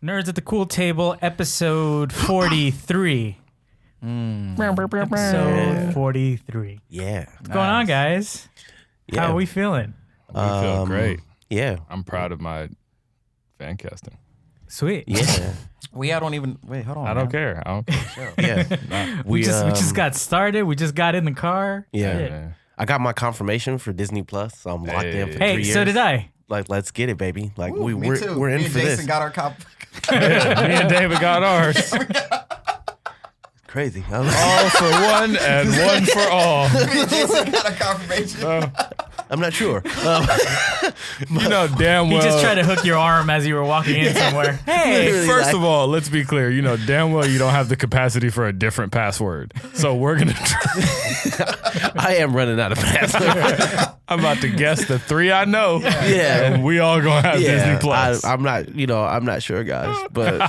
Nerds at the Cool Table, episode 43. Episode 43. Yeah. What's going on, guys? Yeah. How are we feeling? We feel great. Yeah. I'm proud of my fan casting. Sweet. Yeah. I don't even wait. Hold on. I don't care. I don't care. Yeah. We just got started. We just got in the car. Yeah. Shit. Yeah. I got my confirmation for Disney Plus, so I'm locked in for 3 Hey, years. so did I. Like, let's get it, baby. Like, Ooh, we're in Me for and this. Jason got our cop. Yeah, me and David got ours. Crazy. All for one and one for all. Me and Jason got a confirmation. I'm not sure. You know damn He well. just tried to hook your arm as you were walking in somewhere. Hey. Literally, First like- of all, let's be clear. You know damn well you don't have the capacity for a different password. So we're gonna. I am running out of passwords. I'm about to guess the 3 I know. Yeah. And we all gonna have Disney Plus. I'm not sure, guys, but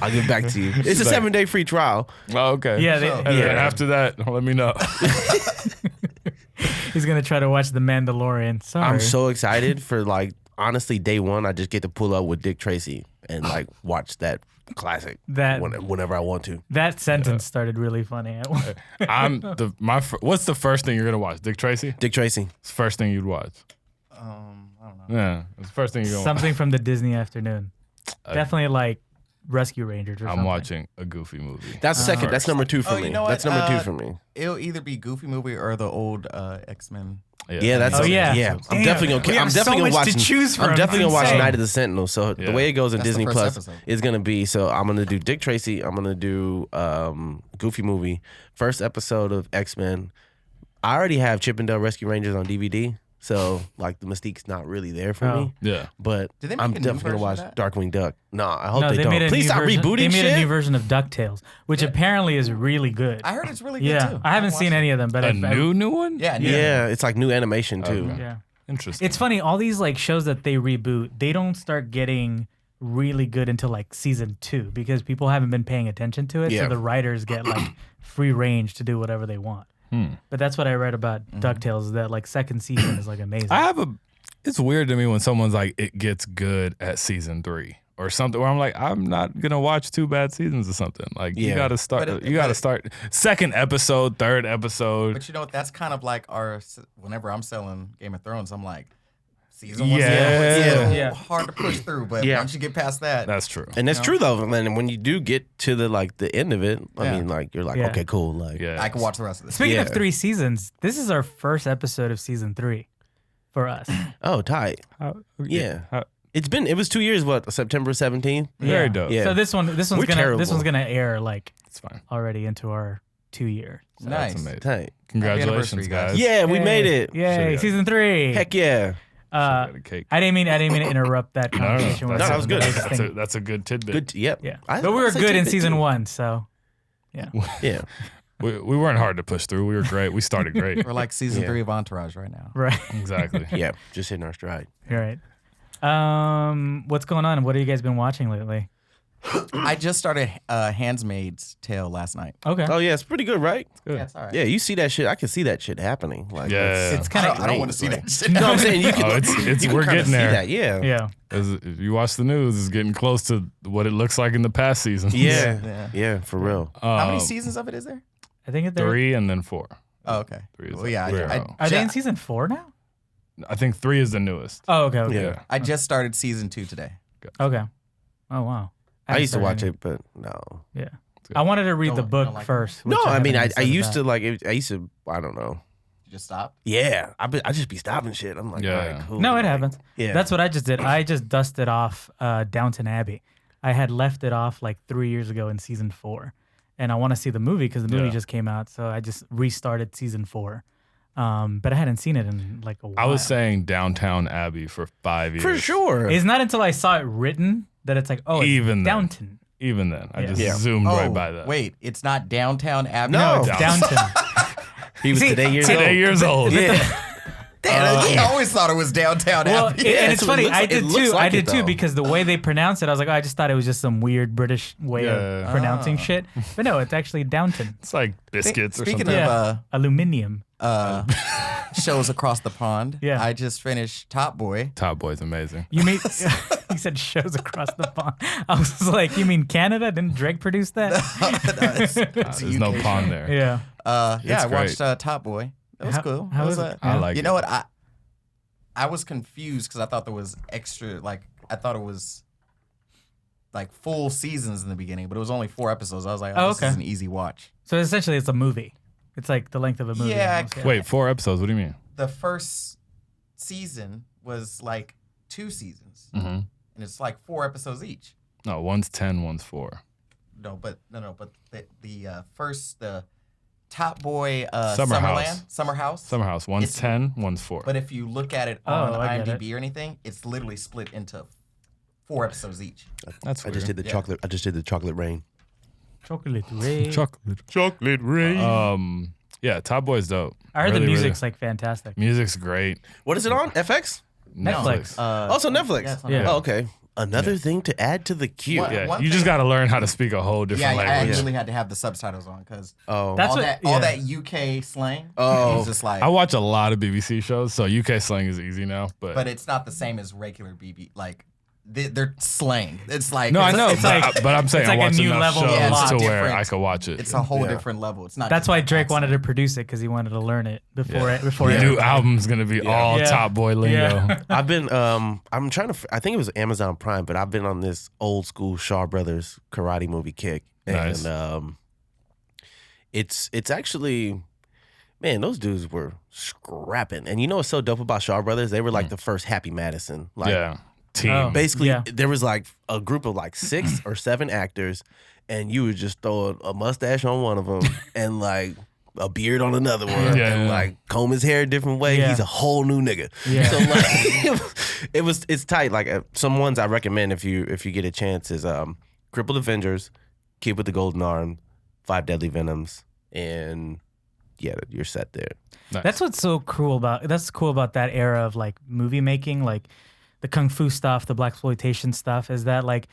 I'll get back to you. It's a 7-day free trial. Oh, okay. Yeah, And then after that, let me know. He's going to try to watch The Mandalorian. Sorry. I'm so excited for, like, honestly, day one, I just get to pull up with Dick Tracy and, like, watch that classic whenever I want to. That sentence started really funny. What's the first thing you're gonna watch? Dick Tracy? Dick Tracy. It's the first thing you'd watch. I don't know. Yeah, it's the first thing you're gonna Something from the Disney afternoon. Definitely like Rescue Rangers or watch. something. I'm watching a Goofy movie. That's second. That's number 2 for Oh, me. you know what? That's number 2 for me. It'll either be Goofy movie or the old X-Men. Yeah, that's Oh, yeah. yeah. I'm Damn, definitely we gonna. have I'm so definitely much gonna watch. to choose from. I'm definitely gonna watch Insane. Night of the Sentinel. So the Yeah. way it goes in That's the Disney first Plus episode. is gonna be. So I'm gonna do Dick Tracy. I'm gonna do Goofy movie. First episode of X-Men. I already have Chip and Dale Rescue Rangers on DVD. So like the mystique's not really there for me. Yeah. But Did they make I'm a new definitely gonna watch version of Darkwing Duck. No, I hope No, they they don't. made a Please new stop version. rebooting They made shit. a new version of DuckTales, which apparently is really good. I heard it's really good Yeah, too. I haven't seen any of them, but A new one? Yeah, Yeah, it's like new animation too. Okay. Yeah. Interesting. It's funny, all these like shows that they reboot, they don't start getting really good until like season 2 because people haven't been paying attention to it. Yeah. So the writers get like free range to do whatever they want. But that's what I read about DuckTales, is that like second season is like amazing. It's weird to me when someone's like, it gets good at season 3 or something, where I'm like, I'm not gonna watch 2 bad seasons or something. Like you Yeah. gotta start. But You gotta start second episode, third episode. But you know what? That's kind of like whenever I'm selling Game of Thrones, I'm like, season 1's Yeah. Yeah. hard to push through, but Yeah. once you get past that, That's true. And that's true though. And when you do get to the end of it, I Yeah. mean, like you're like, Yeah. okay, cool. Like, Yeah. I can watch the rest of this. Speaking of Yeah. 3 seasons, this is our first episode of season 3 for us. oh, tight. Yeah. It was 2 years. What, September 17th? Very Yeah. dope. Yeah. So this one's We're terrible. gonna air like It's fine. already into our 2 year. Nice. That's amazing. Tight. Congratulations, anniversary, guys. guys. Yeah, we made it. Yay, Should've got- season 3. Heck yeah. Got a cake. I didn't mean to interrupt that No, conversation. no, with that was something, good. but I just think- That's a good tidbit. Good. Yep. yeah. I- But we were I'd say good in tidbit, season too. 1, so yeah. Yeah. We weren't hard to push through. We were great. We started great. We're like season Yeah. 3 of Entourage right now. Right. Exactly. Yeah. Just hitting our stride. All right. What's going on? What have you guys been watching lately? I just started Handmaid's Tale last night. Okay. Oh yeah, it's pretty good, right? Good. Yeah, it's all right. Yeah, you see that shit. I can see that shit happening. Like, Yeah. It's kind of I don't want to see that shit. No, I'm saying you can. Oh, it's you can we're kinda getting see there. That. Yeah. yeah. If you watch the news, it's getting close to what it looks like in the past seasons. Yeah. Yeah. Yeah. For real. How many seasons of it is there? I think they're 3 and then 4. Oh, okay. 3 is Well, yeah, we're I, out. Are they in season 4 now? I think 3 is the newest. Oh, okay. Okay. Yeah. I just started season 2 today. Okay. Oh wow. I used to haven't watch started it, but no. any. Yeah. I wanted to read the Don't- book don't like it? first. No, which I mean, haven't I even used said to about. like. I used to. I don't know. You just stopped? Yeah, I just be stopping shit. I'm like, Yeah. all right, cool. No, it Like, happens. Yeah. That's what I just did. I just dusted off Downton Abbey. I had left it off like 3 years ago in season 4, and I want to see the movie because the movie Yeah. just came out. So I just restarted season 4, but I hadn't seen it in like a while. I was saying Downtown Abbey for 5 years. for sure. It's not until I saw it written that it's like, oh, it's Even then. Downton. Even then, I Yeah. just Yeah. zoomed Oh, right by that. wait. It's not Downtown Abbey? No. It's Downton. He was See, today years Today old. years old. Yeah. I always thought it was Downtown Well, Abbey. and it's that's what it funny. looks I like. It did looks too. I like did it, too though. because the way they pronounced it, I was like, oh, I just thought it was just some weird British way Yeah. of pronouncing shit. But no, it's actually Downton. It's like biscuits or Speaking something. Yeah. Aluminium. of shows across the pond, Yeah. I just finished Top Boy. Top Boy's amazing. You made He said shows across the pond. I was like, you mean Canada? Didn't Drake produce that? There's no pond there. Yeah. I great. watched Top Boy. That was cool. How That was was it? I like You it. know what? I was confused because I thought there was extra. Like I thought it was like full seasons in the beginning, but it was only 4 episodes. I was like, this is an easy watch. So essentially, it's a movie. It's like the length of a movie. Yeah, almost, Wait, 4 episodes? What do you mean? The first season was like 2 seasons, and it's like 4 episodes each. No, one's 10, one's 4. No, but the first Top Boy Summer Summer House. Summer House. One's It's- 10, one's 4. But if you look at it on I get IMDb or anything, it's literally split into 4 episodes each. That's I weird. just did the chocolate. I just did the chocolate rain. Chocolate rain. Chocolate rain. Yeah, Top Boy's dope. I heard the Really, music's like fantastic. music's great. What is it on? FX? Netflix. Also Netflix. Yeah, it's on Yeah. Netflix. Oh, okay. Another thing to add to the queue. What? Yeah, One you just thing- got to learn how to speak a whole Yeah, different I language. actually had to have the subtitles on because Oh. That's all what- that yeah. all that UK slang. Oh. It's just like, I watch a lot of BBC shows, so UK slang is easy now. but it's not the same as regular BB. Like they're slang. It's like no, I it's- know, it's like- but I'm saying it's I like a watch new enough level of shows Yeah, it's to where different. I could watch it. It's a whole Yeah. different level. It's not. That's just why like Drake accent. wanted to produce it because he wanted to learn it before Yeah. it. Before The new everybody. album's gonna be all Yeah. Top Boy lingo. Yeah. I've been I'm trying to I think it was Amazon Prime, but I've been on this old school Shaw Brothers karate movie kick. And Nice. it's actually, man, those dudes were scrapping. And you know what's so dope about Shaw Brothers? They were like the first Happy Madison. Like Yeah, team. Oh. basically Yeah. there was like a group of like 6 or 7 actors, and you would just throw a mustache on one of them and like a beard on another one, Yeah, and yeah. like comb his hair a different way. Yeah. He's a whole new nigga. Yeah. So like it's tight. Like some ones I recommend if you get a chance is Crippled Avengers, Kid with the Golden Arm, 5 Deadly Venoms, and yeah, you're set there. Nice. That's what's so cool about that era of like movie making, like the kung fu stuff, the blaxploitation stuff, is that like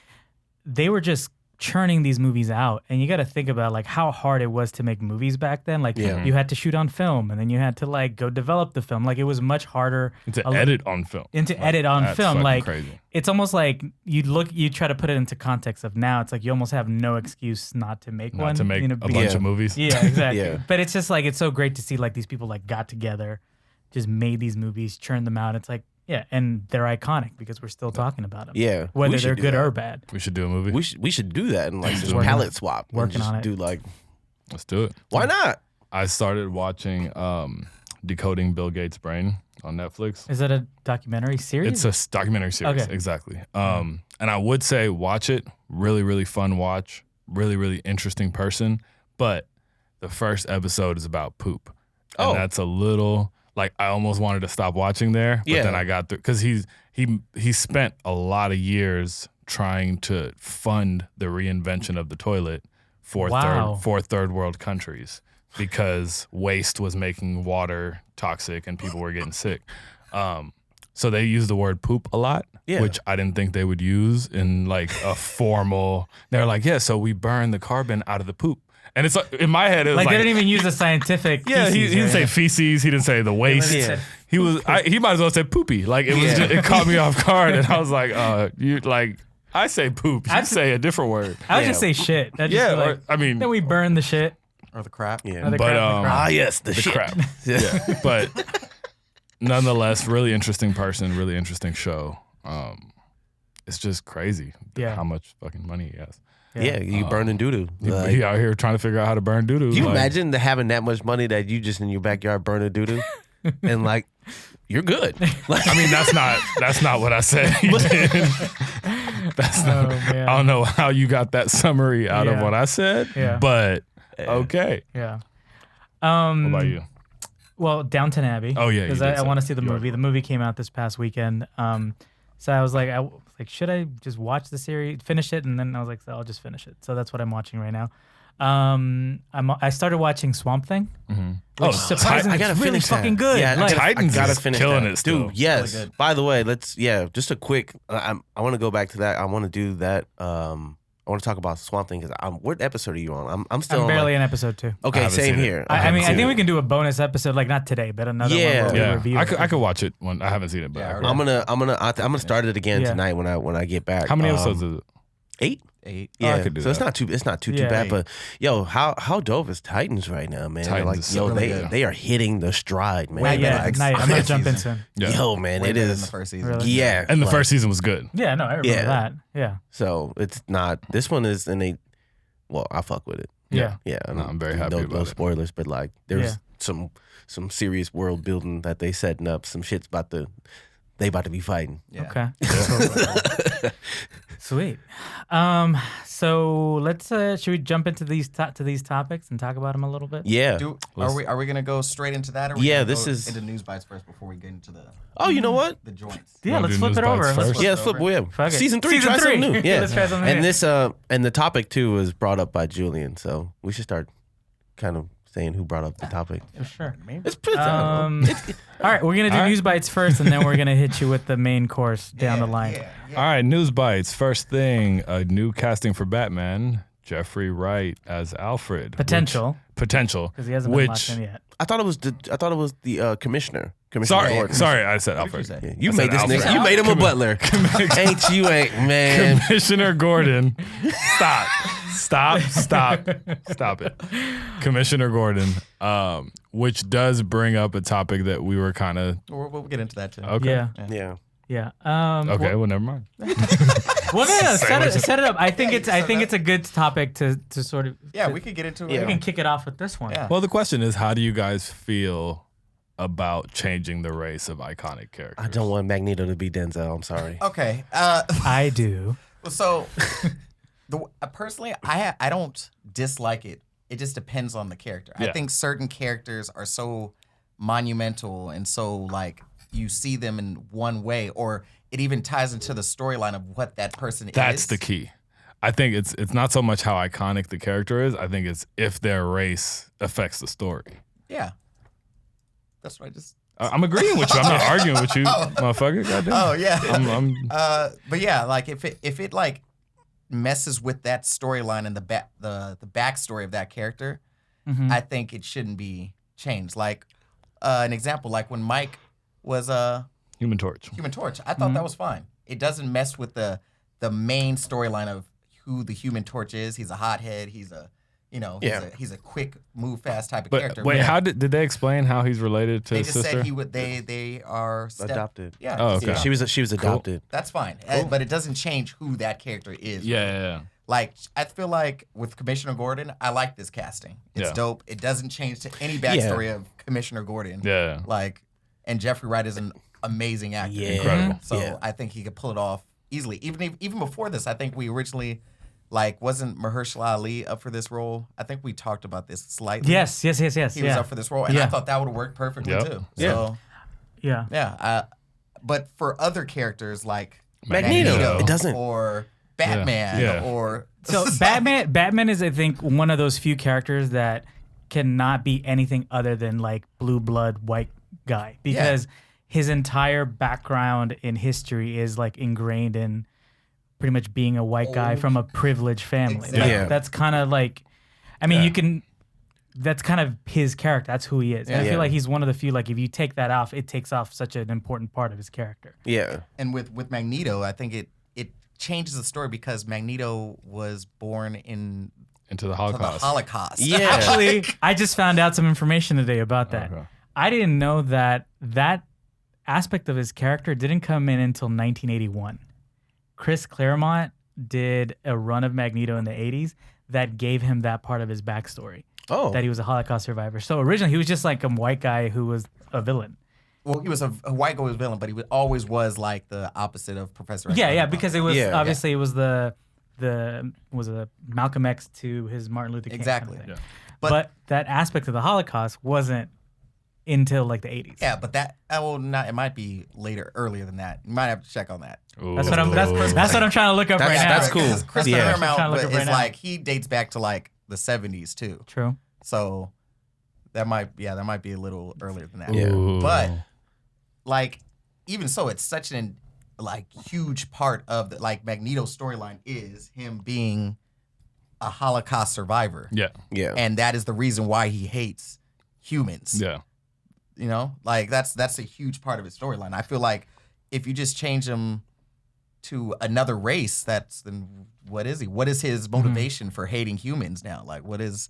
they were just churning these movies out, and you got to think about like how hard it was to make movies back then. Like Yeah. you had to shoot on film, and then you had to like go develop the film. Like it was much harder to a- edit on film. and to Like, edit on that's film. fucking Like crazy. it's almost like you try to put it into context of now. It's like you almost have no excuse not to make Not one. to make you know, a because- bunch Yeah. of movies. Yeah, exactly. Yeah. But it's just like it's so great to see like these people like got together, just made these movies, churned them out. It's like yeah, and they're iconic because we're still talking about them. Yeah, whether we should they're do good that. or bad. We should do a movie. We should do that and like just Working palette on it. swap. and Working just on it. Do like Let's do it. why not? I started watching Decoding Bill Gates' Brain on Netflix. Is that a documentary series? It's a documentary series, Okay. exactly. And I would say watch it. Really, really fun watch. Really, really interesting person. But the first episode is about poop. And Oh. that's a little like I almost wanted to stop watching there, but Yeah. then I got through because he spent a lot of years trying to fund the reinvention of the toilet for Wow. third world countries because waste was making water toxic and people were getting sick. So they use the word poop a lot, Yeah. which I didn't think they would use in like a formal. They're like, yeah, so we burn the carbon out of the poop. And it's like, in my head, it was like like, they didn't even use a scientific. yeah, he feces, didn't right? say feces. He didn't say the waste. Yeah. He was. He might as well say poopy. Like it was. Yeah. Just, it caught me off guard, and I was like, you like. I say poop. You I'd- say a different word. I would Yeah. just say shit. I'd just Yeah, be like, or, I mean, then we burn the shit. or the crap. Yeah. Or the But, crap, the um, crap. Ah yes, the, the shit. crap. Yeah, but nonetheless, really interesting person, really interesting show. It's just crazy Yeah. how much fucking money he has. Yeah, you burning doo doo. He out here trying to figure out how to burn doo doo. Can you imagine having that much money that you just in your backyard burning doo doo, and like you're good. Like, I mean, that's not what I said. He did. That's not. Oh, man. I don't know how you got that summary out of Yeah. what I said, Yeah. but okay. Yeah. What about you? Well, Downton Abbey. Oh, yeah, you because did I say want to that. see the You movie. are. The movie came out this past weekend. So I was like, should I just watch the series, finish it, and then I was like, so I'll just finish it. So that's what I'm watching right now. I started watching Swamp Thing. Oh, surprisingly, I gotta it's really finish that. fucking good. Yeah, Like, Titans I gotta is finish killing that. it still. Dude, yes. Really good. By the way, just a quick. I want to go back to that. I want to do that. I I want to talk about Swamp Thing because what episode are you on? I'm still I'm on, barely like, in episode 2. okay, haven't same seen it. here. I mean, I think we we can do a bonus episode, like not today, but another one where we Yeah, review. I it. could watch it. I haven't seen it, but Yeah, I could. I'm gonna start it again Yeah. tonight when I get back. How many episodes is it? 8. 8. Yeah, I could do so it's that. not too Yeah. bad. But yo, how dope is Titans right now, man? Titans Like is so yo, good. they are hitting the stride, man. Not Way yet. better. Not yet. I'm gonna jump in Season. soon. Yeah. Yo, man, Way it better than is. the first season. Really? Yeah, And the like, first season was good. Yeah, no, I remember Yeah. that. Yeah, So it's not. This one is in a. Well, I fuck with it. yeah. Yeah, No, I'm very happy no, about no it. spoilers, but like there's Yeah. some serious world building that they setting up. Some shit's about to be fighting. Yeah. Okay. Sweet. So let's should we jump into these topics and talk about them a little bit? Yeah. Are we gonna go straight into that? Or are we Yeah, gonna this go is- into news bites first before we get into the Oh, you know what? joints? Yeah, Wanna let's do flip news it over. bites Let's first? Yeah, let's flip. Yeah. Fuck it. Season 3, Season try something 3. new. Yeah, Let's try something and new. this and the topic too was brought up by Julian, so we should start kind of saying who brought up the topic. For sure. It's pretty. I don't know. All right, we're gonna do All right. news bites first, and then we're gonna hit you with the main course down the line. All right, news bites. First thing, a new casting for Batman. Jeffrey Wright as Alfred. Potential, Potential. because he hasn't been locked in yet. I thought it was the commissioner. Commissioner Sorry, Gordon. sorry, I said What did you Alfred. say? Yeah, you I made said this nigga. Alfred. You made him a butler. ain't man. Commissioner Gordon. Stop it. Commissioner Gordon, which does bring up a topic that we were kind of We'll get into that too. okay. Yeah, Yeah. yeah. Okay, well, never mind. Well, no, set it up. I think it's a good topic to sort of. Yeah, we could get into it. Yeah. We can kick it off with this one. Yeah. Well, the question is, how do you guys feel about changing the race of iconic characters? I don't want Magneto to be Denzel. I'm sorry. Okay. I do. So, personally, I don't dislike it. It just depends on the character. Yeah. I think certain characters are so monumental and so like you see them in one way, or it even ties into the storyline of what that person is. That's the key. I think it's not so much how iconic the character is. I think it's if their race affects the story. Yeah. That's what I just. I'm agreeing with you. I'm not arguing with you, motherfucker. Goddamn. Oh yeah. I'm But yeah, like if it like messes with that storyline and the backstory of that character, Mhm. I think it shouldn't be changed. Like an example, like when Mike was Human Torch. Human Torch, I thought that was fine. It doesn't mess with the main storyline of who the Human Torch is. He's a hothead. He's a he's a quick move fast type of But character. wait, how did they explain how he's related to they his just sister? said they are Adopted. Yeah. Oh, just okay. adopted. She was adopted. That's fine, but it doesn't change who that character is. yeah. Like, I feel like with Commissioner Gordon, I like this casting. It's Yeah. dope. It doesn't change to any backstory of Commissioner Gordon. Yeah. Like, and Jeffrey Wright is an amazing actor. Yeah. Incredible. So Yeah. I think he could pull it off easily. Even before this, I think we originally, like, wasn't Mahershala Ali up for this role? I think we talked about this slightly. Yes. He was Yeah. up for this role, and I thought that would have worked perfectly Yep. too. Yeah. So, Yeah. yeah. But for other characters like Magneto. It doesn't. or Batman Yeah. or So Batman is, I think, one of those few characters that cannot be anything other than like blue blood white guy, because his entire background in history is like ingrained in pretty much being a white guy from a privileged family. Exactly. Like, Yeah. that's kind of like, I mean, you can. That's kind of his character. That's who he is. And I Yeah. feel like he's one of the few. Like, if you take that off, it takes off such an important part of his character. Yeah. And with Magneto, I think it changes the story because Magneto was born Into the to the Holocaust. Holocaust. Yeah. Actually, I just found out some information today about that. Okay. I didn't know that aspect of his character didn't come in until 1981. Chris Claremont did a run of Magneto in the 80s that gave him that part of his backstory, Oh. that he was a Holocaust survivor. So originally, he was just like a white guy who was a villain. Well, he was a white guy villain, but he always was like the opposite of Professor X. Yeah, because it was Yeah. obviously it was the Malcolm X to his Martin Luther King. Exactly. Kind of thing. Yeah. But that aspect of the Holocaust wasn't until like the 80s. Yeah, but it might be earlier than that. You might have to check on that. That's what I'm. That's what I'm trying to look up right now. That's cool. Because Chris Yeah. I'm trying to Claremont look up is right now. like he dates back to like the 70s too. True. So that might be a little earlier than that. Yeah. Ooh. But like even so, it's such an like huge part of the like Magneto's storyline is him being a Holocaust survivor. Yeah. Yeah. And that is the reason why he hates humans. Yeah. You know, like that's a huge part of his storyline. I feel like if you just change him to another race, then what is he? What is his motivation for hating humans now? Like what was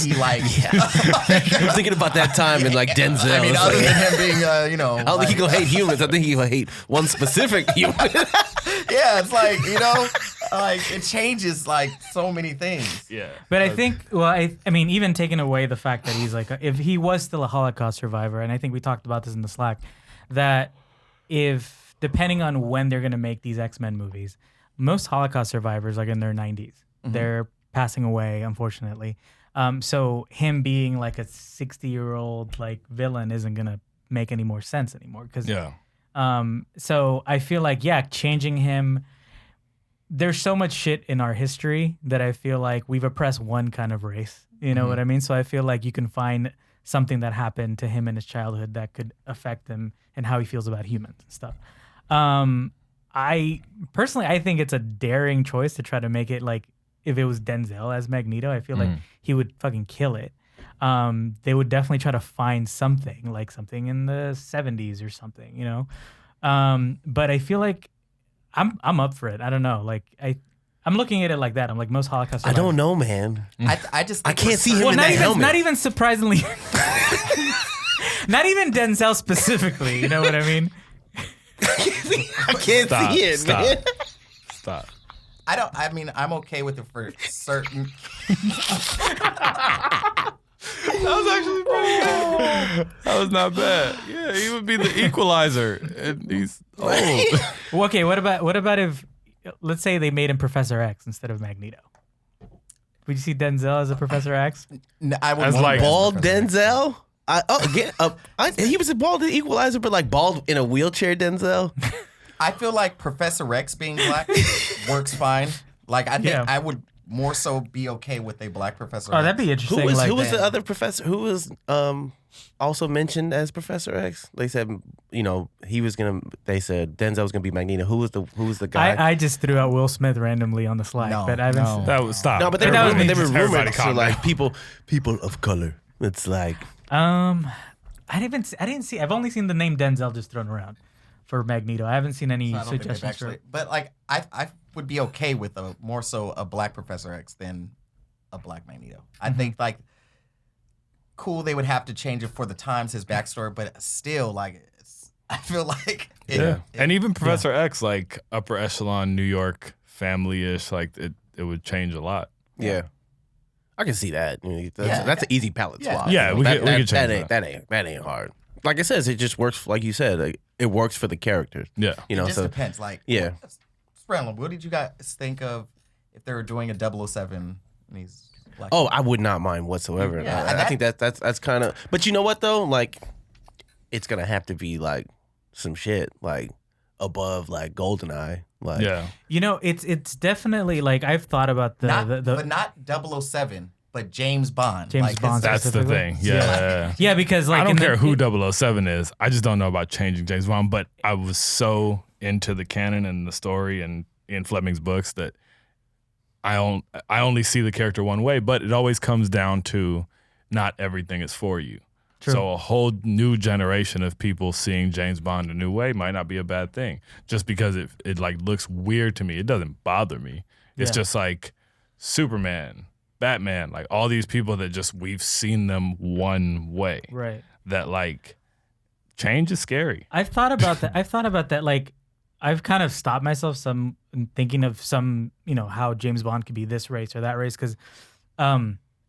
he like? I'm thinking about that time in like Denzel. I mean, It's other like, than him being, I don't think he gonna hate humans. I think he gonna hate one specific human. yeah, it's like, like it changes like so many things. Yeah. But I think, well, I mean, even taking away the fact that he's like, if he was still a Holocaust survivor, and I think we talked about this in the Slack, that if, depending on when they're going to make these X-Men movies, most Holocaust survivors are in their 90s. They're passing away, unfortunately. So him being like a 60-year-old like villain isn't going to make any more sense anymore. Yeah. So I feel like, changing him, there's so much shit in our history that I feel like we've oppressed one kind of race. You know what I mean? So I feel like you can find something that happened to him in his childhood that could affect him and how he feels about humans and stuff. I think it's a daring choice to try to make it like if it was Denzel as Magneto, I feel like he would fucking kill it. They would definitely try to find something like something in the 70s or something, you know? But I feel like I'm up for it. I don't know. Like I'm looking at it like that. I'm like most Holocaust I survivors. don't know, man. I just I think can't see him in Not that even, helmet. not even surprisingly. Not even Denzel specifically. You know what I mean? I can't Stop. see it, Stop. man. Stop. I'm okay with it for certain. That was actually pretty good. That was not bad. Yeah, he would be the equalizer. And he's old. Well, okay. What about if, let's say they made him Professor X instead of Magneto? Would you see Denzel as a Professor X? No, I would As want like- him as Bald Professor X. Denzel? He was a bald equalizer, but like bald in a wheelchair Denzel. I feel like Professor X being black works fine. Like I think Yeah. I would more so be okay with a black Professor Oh, X. that'd be interesting. Who was that. the other professor? Who was also mentioned as Professor X? They said, they said Denzel was gonna be Magneto. Who was the guy? I just threw out Will Smith randomly on the Slack, No, but I haven't. no. That was stop. no, but they That was were me. they were Just everybody rumored to calm like down. people of color. It's like I didn't see. I've only seen the name Denzel just thrown around for Magneto. I haven't seen any I don't think they've suggestions for actually, it. but like I would be okay with more so a black Professor X than a black Magneto. I think like cool they would have to change it for the times, his backstory, but still like I feel like And even Professor X, like upper echelon New York family-ish, like it would change a lot. yeah. I can see that. Yeah. That's an easy palette Yeah. swap. Yeah, we could change that. That ain't hard. Like it says, it just works. Like you said, like, it works for the characters. Yeah. You know, it just so depends. Like yeah. Randall, what did you guys think of if they were doing a 007 and he's black? Oh, I would not mind whatsoever. Yeah, I think that's kind of. But you know what though? Like, it's gonna have to be like some shit like above like GoldenEye. Like, Yeah. You know, it's definitely like I've thought about but not 007, but James Bond. James like, Bond. That's the Specifically? thing. Yeah. Yeah, because like I don't in the- care who 007 is. I just don't know about changing James Bond. But I was so into the canon and the story and Ian Fleming's books that I only see the character one way. But it always comes down to not everything is for you. True. So a whole new generation of people seeing James Bond a new way might not be a bad thing. Just because it like looks weird to me. It doesn't bother me. It's Yeah. just like Superman, Batman, like all these people that just we've seen them one way. Right. That like change is scary. I've thought about that. Like, I've kind of stopped myself some thinking of some, how James Bond could be this race or that race. Because, I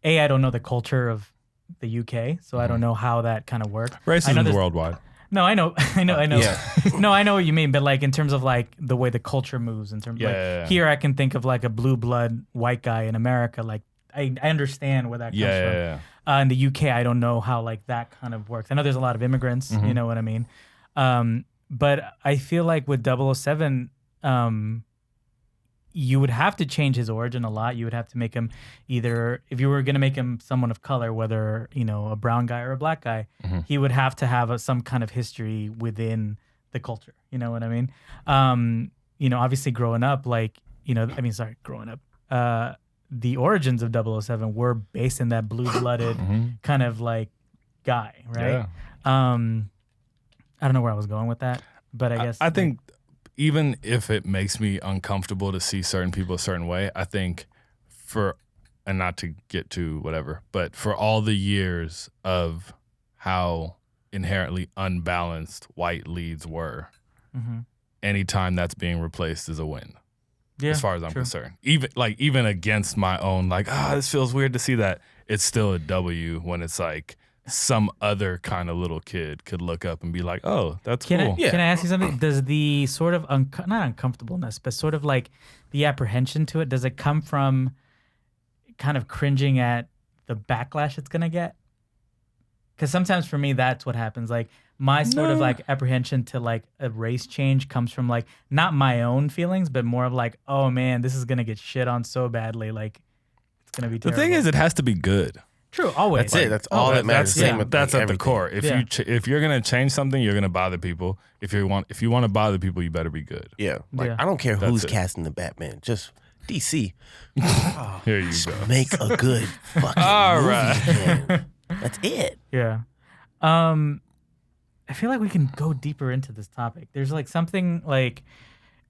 don't know the culture of the UK, so I don't know how that kind of works. I know Racism there's- worldwide. No, I know. Yeah. No, I know what you mean. But like in terms of like the way the culture moves, in terms like Yeah. here, I can think of like a blue blood white guy in America. Like I understand where that comes from. Yeah. In the UK, I don't know how like that kind of works. I know there's a lot of immigrants, you know what I mean? But I feel like with 007, you would have to change his origin a lot. You would have to make him either, if you were going to make him someone of color, whether, a brown guy or a black guy, he would have to have some kind of history within the culture. You know what I mean? Obviously growing up, growing up, the origins of 007 were based in that blue-blooded kind of like guy, right? Yeah. I don't know where I was going with that, but I guess I think even if it makes me uncomfortable to see certain people a certain way, I think and not to get to whatever, but for all the years of how inherently unbalanced white leads were, anytime that's being replaced is a win. yeah, as far as I'm true. concerned. Even against my own, this feels weird to see that. It's still a W when it's like some other kind of little kid could look up and be like, oh, that's cool. Can I ask you something? Does the sort of not uncomfortableness, but sort of like the apprehension to it, does it come from kind of cringing at the backlash it's gonna get? Because sometimes for me, that's what happens. Like my sort of like apprehension to like a race change comes from like not my own feelings, but more of like, oh man, this is gonna get shit on so badly. Like it's gonna be The terrible. thing is, it has to be good. True, always. That's it. That's all that matters. Same with That's like at the everything. core. If you're gonna change something, you're gonna bother people. If you want to bother people, you better be good. Yeah. Like Yeah. I don't care That's who's it. casting the Batman. Just DC. Here you go. Make a good fucking All movie. right. Man. That's it. Yeah. I feel like we can go deeper into this topic. There's like something like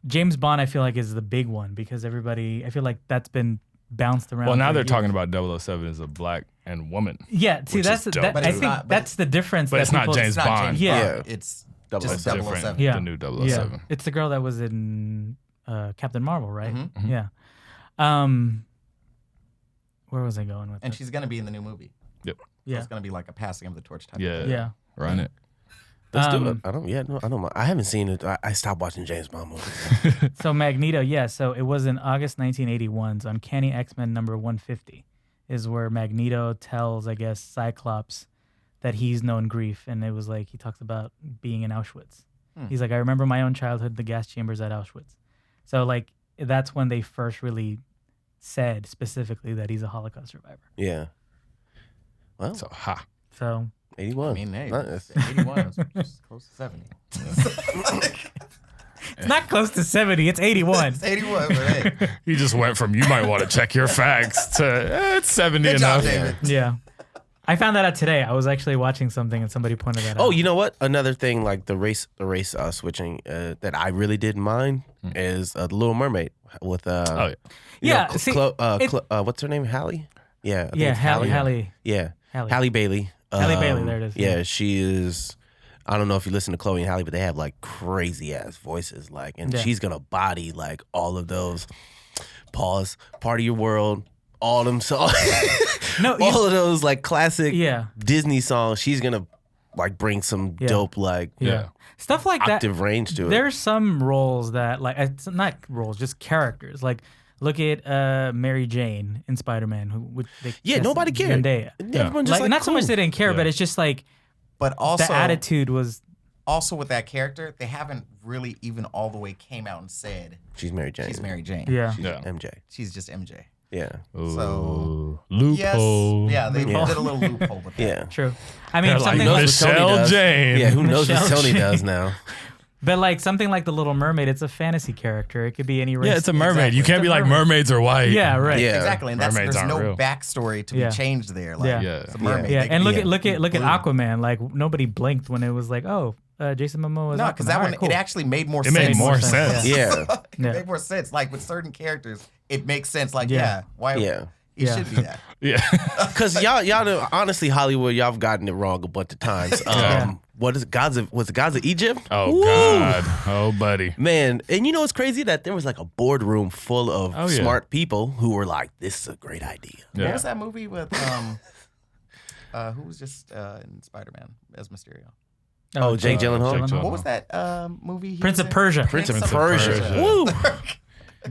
James Bond, I feel like is the big one because I feel like that's been bounced around. Well, now for they're years. talking about 007 as a black and woman. Yeah, see, which that's is dope. that, But I it's think not- but that's the difference. But that it's not people- James It's not Bond. James Yeah. Bond. It's Double just seven. 007. Different. Yeah. The new 007. Yeah, it's the girl that was in Captain Marvel, right? Mhm. Yeah. Where was I going with And that? she's going to be in the new movie. So Yeah, it's going to be like a passing of the torch type Yeah. of thing. yeah. Run it. Let's do Um, it. I don't mind. I haven't seen it. I stopped watching James Bond movies. So Magneto, yeah. So it was in August 1981's Uncanny X-Men number 150 is where Magneto tells, I guess, Cyclops that he's known grief. And it was like, he talks about being in Auschwitz. He's like, I remember my own childhood, the gas chambers at Auschwitz. So like, that's when they first really said specifically that he's a Holocaust survivor. Yeah. Well, So ha. So 81. I mean, hey, Nice. 81 is just close to 70. it's not close to 70, it's 81. It's 81, but hey. He just went from you might want to check your facts to it's 70 Good job, enough. David. Yeah. I found that out today. I was actually watching something and somebody pointed that out. Oh, you know what? Another thing, like the race switching that I really didn't mind is The Little Mermaid with Oh yeah. you Yeah, know, see, what's her name? Hallie. Yeah. I think Yeah, it's Hallie. Yeah. Halle. Halle Bailey. Halle Bailey, there it is, Yeah, yeah. she is. I don't know if you listen to Chloe and Halle, but they have like crazy ass voices, like, and Yeah. she's gonna body like all of those. Pause. Part of your world. All them songs. No, all of those like classic Yeah. Disney songs. She's gonna like bring some Yeah. dope like Yeah. Stuff like that. octave range to it. There's some roles that like it's not roles, just characters. Like look at Mary Jane in Spider-Man. Nobody cared. Zendaya. Everyone just Like, not so much cool. they didn't care, Yeah. but it's just like But also, the attitude was. also with that character, they haven't really even all the way came out and said She's Mary Jane. she's Mary Jane. Yeah. She's Yeah. MJ. She's just MJ. Yeah. Ooh, Yes. loophole. Yeah, they Yeah. did a little loophole with that. Yeah. True. I mean, They're like, something knows like, what Sony Michelle does. Jane. Yeah, who knows what Michelle Sony Jane. does now? but like something like the Little Mermaid, it's a fantasy character. It could be any race. Yeah, it's a mermaid. You Exactly. can't be It's a like mermaid. mermaids are white. Yeah, right. Yeah. Exactly, and that's, Mermaids there's aren't no real. backstory to Yeah. be changed there. Like, Yeah. Yeah. it's a mermaid. Yeah, They and could look be at blue. Aquaman. Like nobody blinked when it was like, oh, Jason Momoa is No, Aquaman. because that All one right, cool. it actually made more It sense. made more sense, sense. Yeah. It Yeah. made more sense. Like with certain characters, it makes sense. Like, Yeah. yeah, why? Yeah. It Yeah. should be that. Yeah. Because y'all know, honestly, Hollywood, y'all have gotten it wrong a bunch of times. What is it? Was it Gods of Egypt? Oh Woo! God. Oh buddy. Man, and you know what's crazy? That there was like a boardroom full of Oh, yeah. smart people who were like, "This is a great idea." Yeah. What was that movie with who was just in Spider-Man as Mysterio? Oh, Jake Gyllenhaal? Jake Gyllenhaal. What was that movie? he Prince was of in? Persia. Prince of of Persia. Persia. Woo!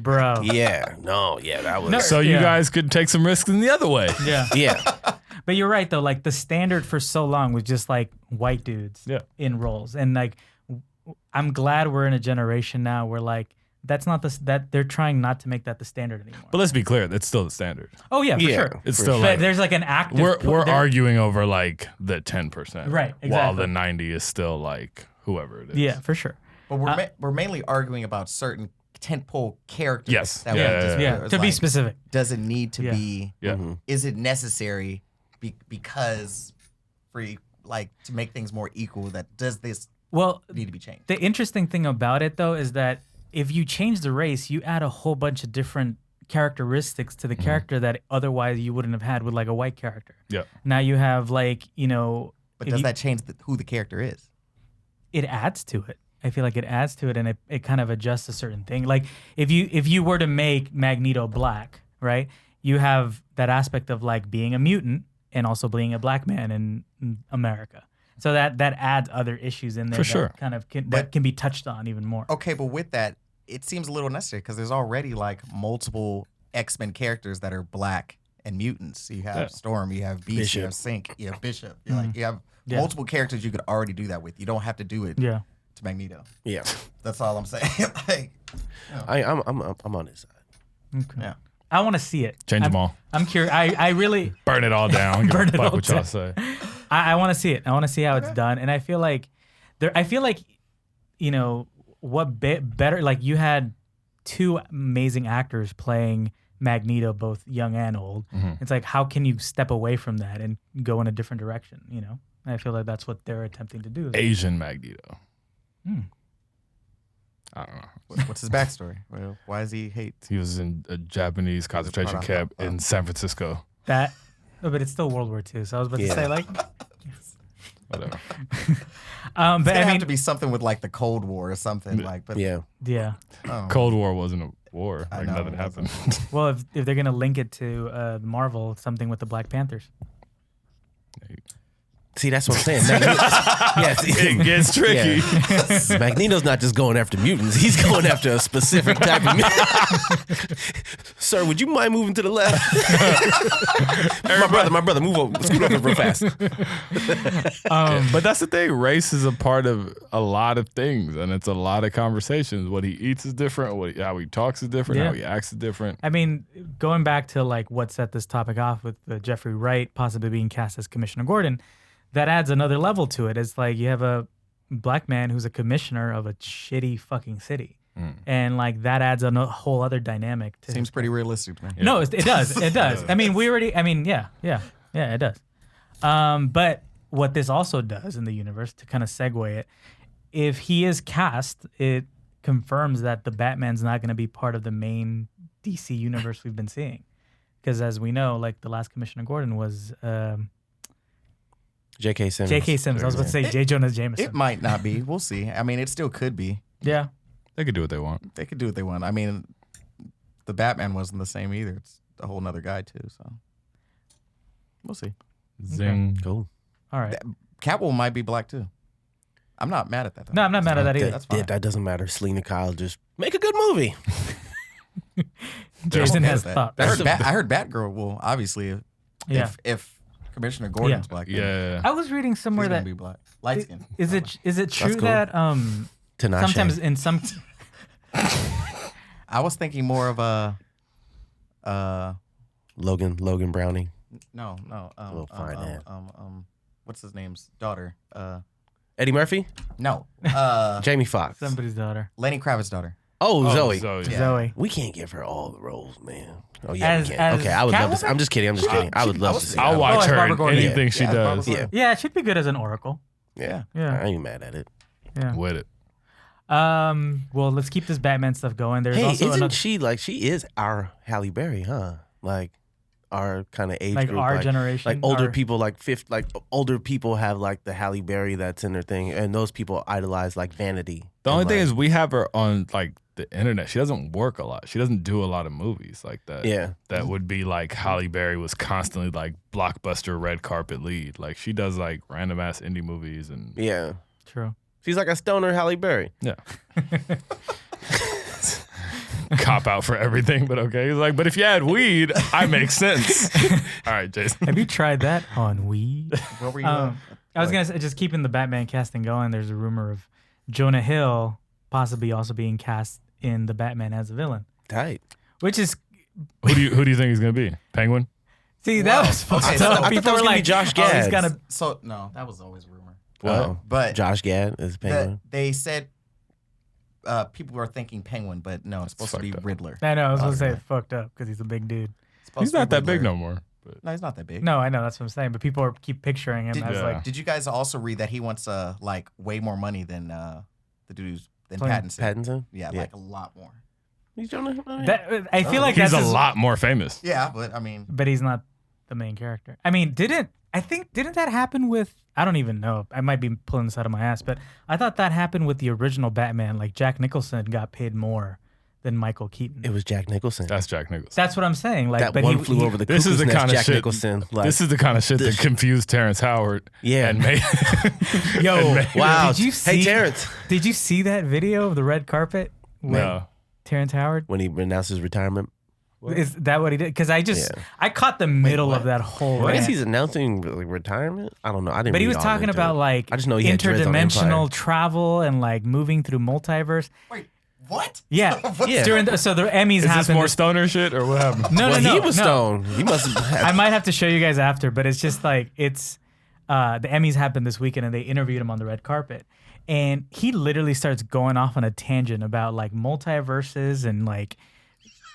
Bro. Yeah, that was. No. So you Yeah. guys could take some risks in the other way. Yeah. Yeah, But you're right though. Like the standard for so long was just like white dudes Yeah. in roles, and like I'm glad we're in a generation now where like that's not that they're trying not to make that the standard anymore. But let's be clear, that's still the standard. Oh yeah, for yeah. sure. It's For still sure. But like there's like an active. we're there- arguing over like the 10%. Right, While exactly. the 90 is still like whoever it is. Yeah, for sure. But we're mainly arguing about certain tentpole characters. Yes. That Yeah, we Yeah, just to be specific. does it need to Yeah. be? Yeah. Is it necessary because to make things more equal? That does this Well, need to be changed? the interesting thing about it though is that if you change the race, you add a whole bunch of different characteristics to the character that otherwise you wouldn't have had with like a white character. Yeah. Now you have like, you know, But if does you- that change who the character is? it adds to it. I feel like it adds to it and it kind of adjusts a certain thing. Like if you were to make Magneto black, right? You have that aspect of like being a mutant and also being a black man in America. So that adds other issues in there For that sure. kind of that But- can be touched on even more. Okay, but with that, it seems a little necessary because there's already like multiple X-Men characters that are black and mutants. You have Yeah. Storm, you have Beast, you Bishop. have Sync, you have Bishop. You have Yeah. multiple characters you could already do that with. You don't have to do it Yeah. to Magneto. Yeah, That's all I'm saying. Like, I'm on his side. Okay. yeah. I want to see it. Change I'm, them all. I'm curious. I really Burn it all down. Give Burn a it fuck all what y'all down. say. I want to see it. I want to see how it's done. And I feel like you know, what better, like you had two amazing actors playing Magneto, both young and old. It's like, how can you step away from that and go in a different direction? You know, I feel like that's what they're attempting to do. Asian Magneto. Hmm. I don't know. What's his backstory? Well, why does he hate? He was in a Japanese concentration camp in San Francisco. That, no, but it's still World War II. So I was about to Yeah. say like, Whatever. but It I have mean, to be something with like the Cold War or something like. But Yeah, yeah. oh, Cold War wasn't a war. I Like know, nothing it happened. Well, if they're gonna link it to Marvel, something with the Black Panthers. see, that's what I'm saying. Yes, It gets tricky. Yeah. Magneto's not just going after mutants; he's going after a specific type of mutant. Sir, would you mind moving to the left? my brother, move over, scoot over real fast. But that's the thing. Race is a part of a lot of things, and it's a lot of conversations. What he eats is different. How he talks is different. Yeah. How he acts is different. I mean, going back to like what set this topic off with Jeffrey Wright possibly being cast as Commissioner Gordon, that adds another level to it. It's like you have a black man who's a commissioner of a shitty fucking city. And like that adds a whole other dynamic to seems pretty realistic to me. No, it does. It does. I mean, yeah, it does. But what this also does in the universe, to kind of segue it, if he is cast, it confirms that the Batman's not going to be part of the main DC universe we've been seeing. Because as we know, like the last Commissioner Gordon was J.K. Simmons. J.K. Simmons. I was about to say J. Jonah Jameson. It might not be. We'll see. I mean, it still could be. Yeah. They could do what they want. They could do what they want. I mean, the Batman wasn't the same either. It's a whole nother guy too. So we'll see. Zing. Cool. All right. Catwoman might be black too. I'm not mad at that. Though. No, I'm not mad at that either. That's fine. That doesn't matter. Selena Kyle, just make a good movie. Jason Okay has with that. thought. I heard Batgirl. Well, obviously, Yeah. if Commissioner Gordon's black, then Yeah. I was reading he's somewhere gonna that be black, light skin. is it true cool. that Tinashe. sometimes in some I was thinking more of a Logan Browning. no Little fine ass. what's his name's daughter? Eddie Murphy. No, Jamie Foxx. somebody's daughter. Lenny Kravitz's daughter. Oh, Zoe. Zoe. Yeah. Zoe. We can't give her all the roles, man. Oh yeah, As- we as can. Okay, I would love to. Catwoman? I'm just kidding. I would love to see. I'll that. watch it's her Barbara in Gordon. anything Yeah. she Yeah, does. Yeah, Yeah, it should be good as an Oracle. yeah, Yeah. I ain't mad at it. Yeah. With it. Well, let's keep this Batman stuff going. There's Hey, also isn't another, she like she is our Halle Berry, huh? Like our kind of age like group, our generation, like older our- people, like older people have like the Halle Berry that's in their thing, and those people idolize like Vanity. The And, only thing like, is we have her on like the internet. She doesn't work a lot. She doesn't do a lot of movies like that. yeah, That would be like Halle Berry was constantly like blockbuster red carpet lead. Like she does like random ass indie movies and yeah. True. She's like a stoner Halle Berry. yeah. Cop out for everything, but okay. He's like, but if you had weed, I make sense. All right, Jason. Have you tried that on weed? What were you? I was gonna say, just keeping the Batman casting going. There's a rumor of Jonah Hill possibly also being cast in the Batman as a villain, Tight. which is Who do you think he's gonna be? Penguin? see that Wow. was fucked Okay, up. so I thought People that was were gonna be like, Josh oh, he's Gad. gonna. So no, that was always a rumor. Well, But Josh Gad is Penguin. they said people were thinking Penguin, but no, it's supposed to be fucked up. Riddler. I know. I was gonna say Okay. it's fucked up because he's a big dude. It's supposed He's to be not that big Riddler. no more. But No, he's not that big. No, I know that's what I'm saying. But people keep picturing him as Yeah. like Did you guys also read that he wants like way more money than the dude than Playing Pattinson? Pattinson? Yeah, like a lot more. He's doing it. that. I feel like he's that's a his- lot more famous. Yeah, but I mean, but he's not the main character. I mean, didn't that happen with? I don't even know. I might be pulling this out of my ass, but I thought that happened with the original Batman. Like Jack Nicholson got paid more than Michael Keaton. It was Jack Nicholson. That's Jack Nicholson. That's what I'm saying. Like, that but one he flew over the This is cuckoo's the nest, kind of Jack shit. Nicholson. Like, This is the kind of shit this- that confused Terrence Howard. Yeah. And made, Yo, and made- wow. Did you see? Hey, Terrence. Did you see that video of the red carpet with No. Terrence Howard? When he announced his retirement. Is that what he did? Because I just Yeah. I caught the middle what? of that whole. I guess rant. he's announcing like, retirement. I don't know. I didn't. But he read was all talking into about it. like I just know he had dreads on Empire. interdimensional travel and like moving through multiverse. wait, what? Yeah, Yeah. so the Emmys Is this happened. more stoner shit or what happened? no, Well, no, no, he was no. stoned. He must have. I might have to show you guys after, but it's just like it's the Emmys happened this weekend and they interviewed him on the red carpet. And he literally starts going off on a tangent about like multiverses and like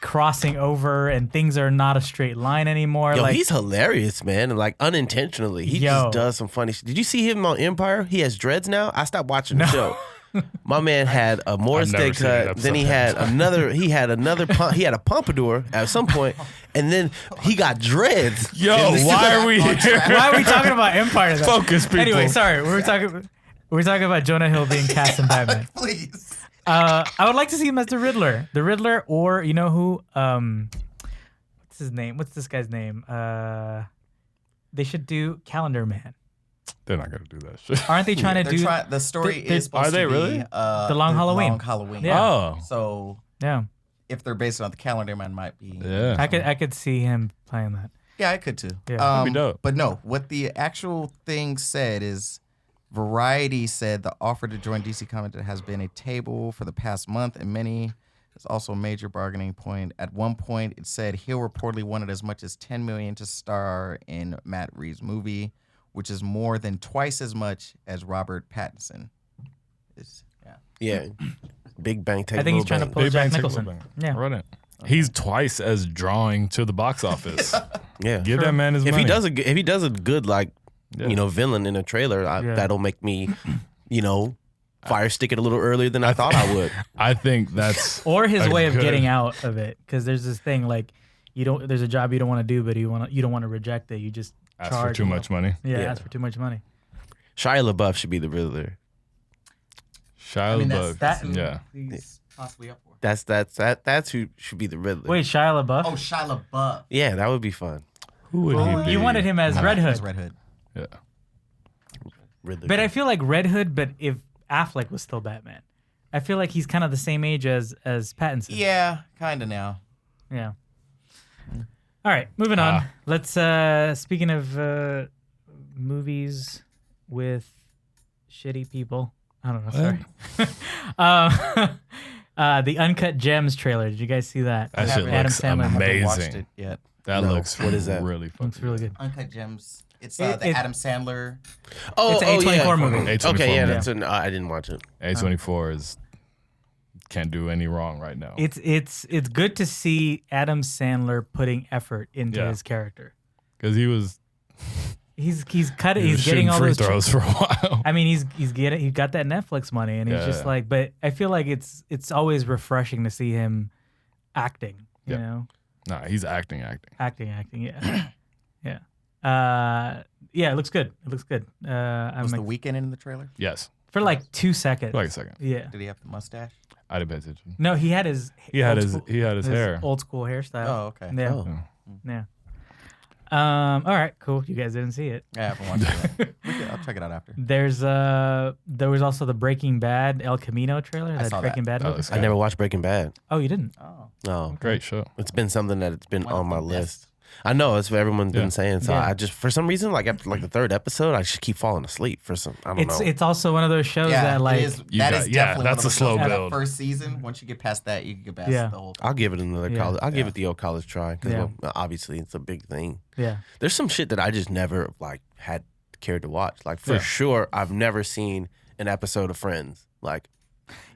crossing over and things are not a straight line anymore. Yo, like he's hilarious, man. And like unintentionally, he Yo. just does some funny shit. Did you see him on Empire? He has dreads now. I stopped watching the show. My man had a Morris I've never Day seen that cut. Then he episode. had another. He had another. He had a pompadour at some point, and then he got dreads. Yo, And this why is- are we here? why are we talking about Empire? Though? Focus, people. Anyway, sorry, we're talking about Jonah Hill being cast in Batman. Please. I would like to see him as the Riddler, or you know who? What's his name? What's this guy's name? They should do Calendar Man. They're not gonna do that shit. Aren't they trying to do? The story they're- is supposed Are they to be really? the Long Halloween. Long Halloween. Yeah. Oh, So Yeah, if they're based on the calendar, man might be. yeah. I could see him playing that. Yeah, I could too. Yeah. That'd be dope. But no, what the actual thing said is Variety said the offer to join DC Comics has been a table for the past month, and many is also a major bargaining point. At one point, it said Hill reportedly wanted as much as $10 million to star in Matt Reeves' movie, which is more than twice as much as Robert Pattinson. Yeah, Big Bang. Take I think he's Little trying to Bang. pull Big Jack Bang, take a Nicholson. little bang. Yeah. Run it. He's twice as drawing to the box office. Yeah, Give that man his if money. he does a good like Yeah. villain in a trailer, Yeah. that'll make me fire stick it a little earlier than I thought I would. I think that's Or his a way of good- getting out of it, because there's this thing like there's a job you don't want to do, but you don't want to reject it. You just ask for charge too them. much money. Yeah, Yeah. ask for too much money. Shia LaBeouf should be the Riddler. Shia LaBeouf. that's who- Yeah. He's possibly up for. That's who should be the Riddler. Wait, Shia LaBeouf? Oh, Shia LaBeouf. Yeah, that would be fun. Who would Well, he be? you wanted him as Red He's Hood, Red Hood. Yeah. Riddler. but I feel like Red Hood. But if Affleck was still Batman, I feel like he's kind of the same age as Pattinson. Yeah, kind of now. Yeah. All right, moving on. Let's speaking of movies with shitty people. I don't know. Sorry. The Uncut Gems trailer. Did you guys see that? That I shit haven't- looks Sandler. haven't watched amazing. it yet. That No. looks What is that? really fucking Looks really good. Uncut Gems. It's It- the it- Adam Sandler. It's an A24 movie. A24 Okay, yeah, movie. that's an. I didn't watch it. A24 is can't do any wrong right now. It's good to see Adam Sandler putting effort into Yeah. his character. Because he was He's shooting getting all free those throws for a while. I mean, he got that Netflix money, and he's Yeah, just yeah. like. But I feel like it's always refreshing to see him acting. You Yeah. know, Nah, he's acting. acting. Yeah, yeah. Yeah, it looks good. It looks good. I'm Was the like, Weeknd in the trailer? Yes. for like 2 seconds. Wait a second. Yeah. Did he have the mustache? I didn't pay attention. No, he had his. He had old his school- hair. old school hairstyle. Oh, okay. Yeah. Oh. Yeah. All right. Cool. You guys didn't see it. Yeah, I haven't watched it yet. I'll check it out after. There was also the Breaking Bad El Camino trailer. That saw Breaking that. Bad Oh, movie. it's I never watched Breaking Bad. Oh, you didn't? Oh. No, Great show. it's been something that it's been One on of my the list. best. I know it's what everyone's Yeah. been saying. So Yeah. I just, for some reason, like after like the third episode, I just keep falling asleep for some. I don't know. It's also one of those shows Yeah, that like it is. You That got- is yeah, definitely that's one of a those slow shows that build. First season, once you get past that, you can get past Yeah. the whole. I'll give it another Yeah. college. I'll give Yeah. it the old college try because Yeah. obviously it's a big thing. yeah. There's some shit that I just never like had cared to watch. Like for sure, I've never seen an episode of Friends. Like,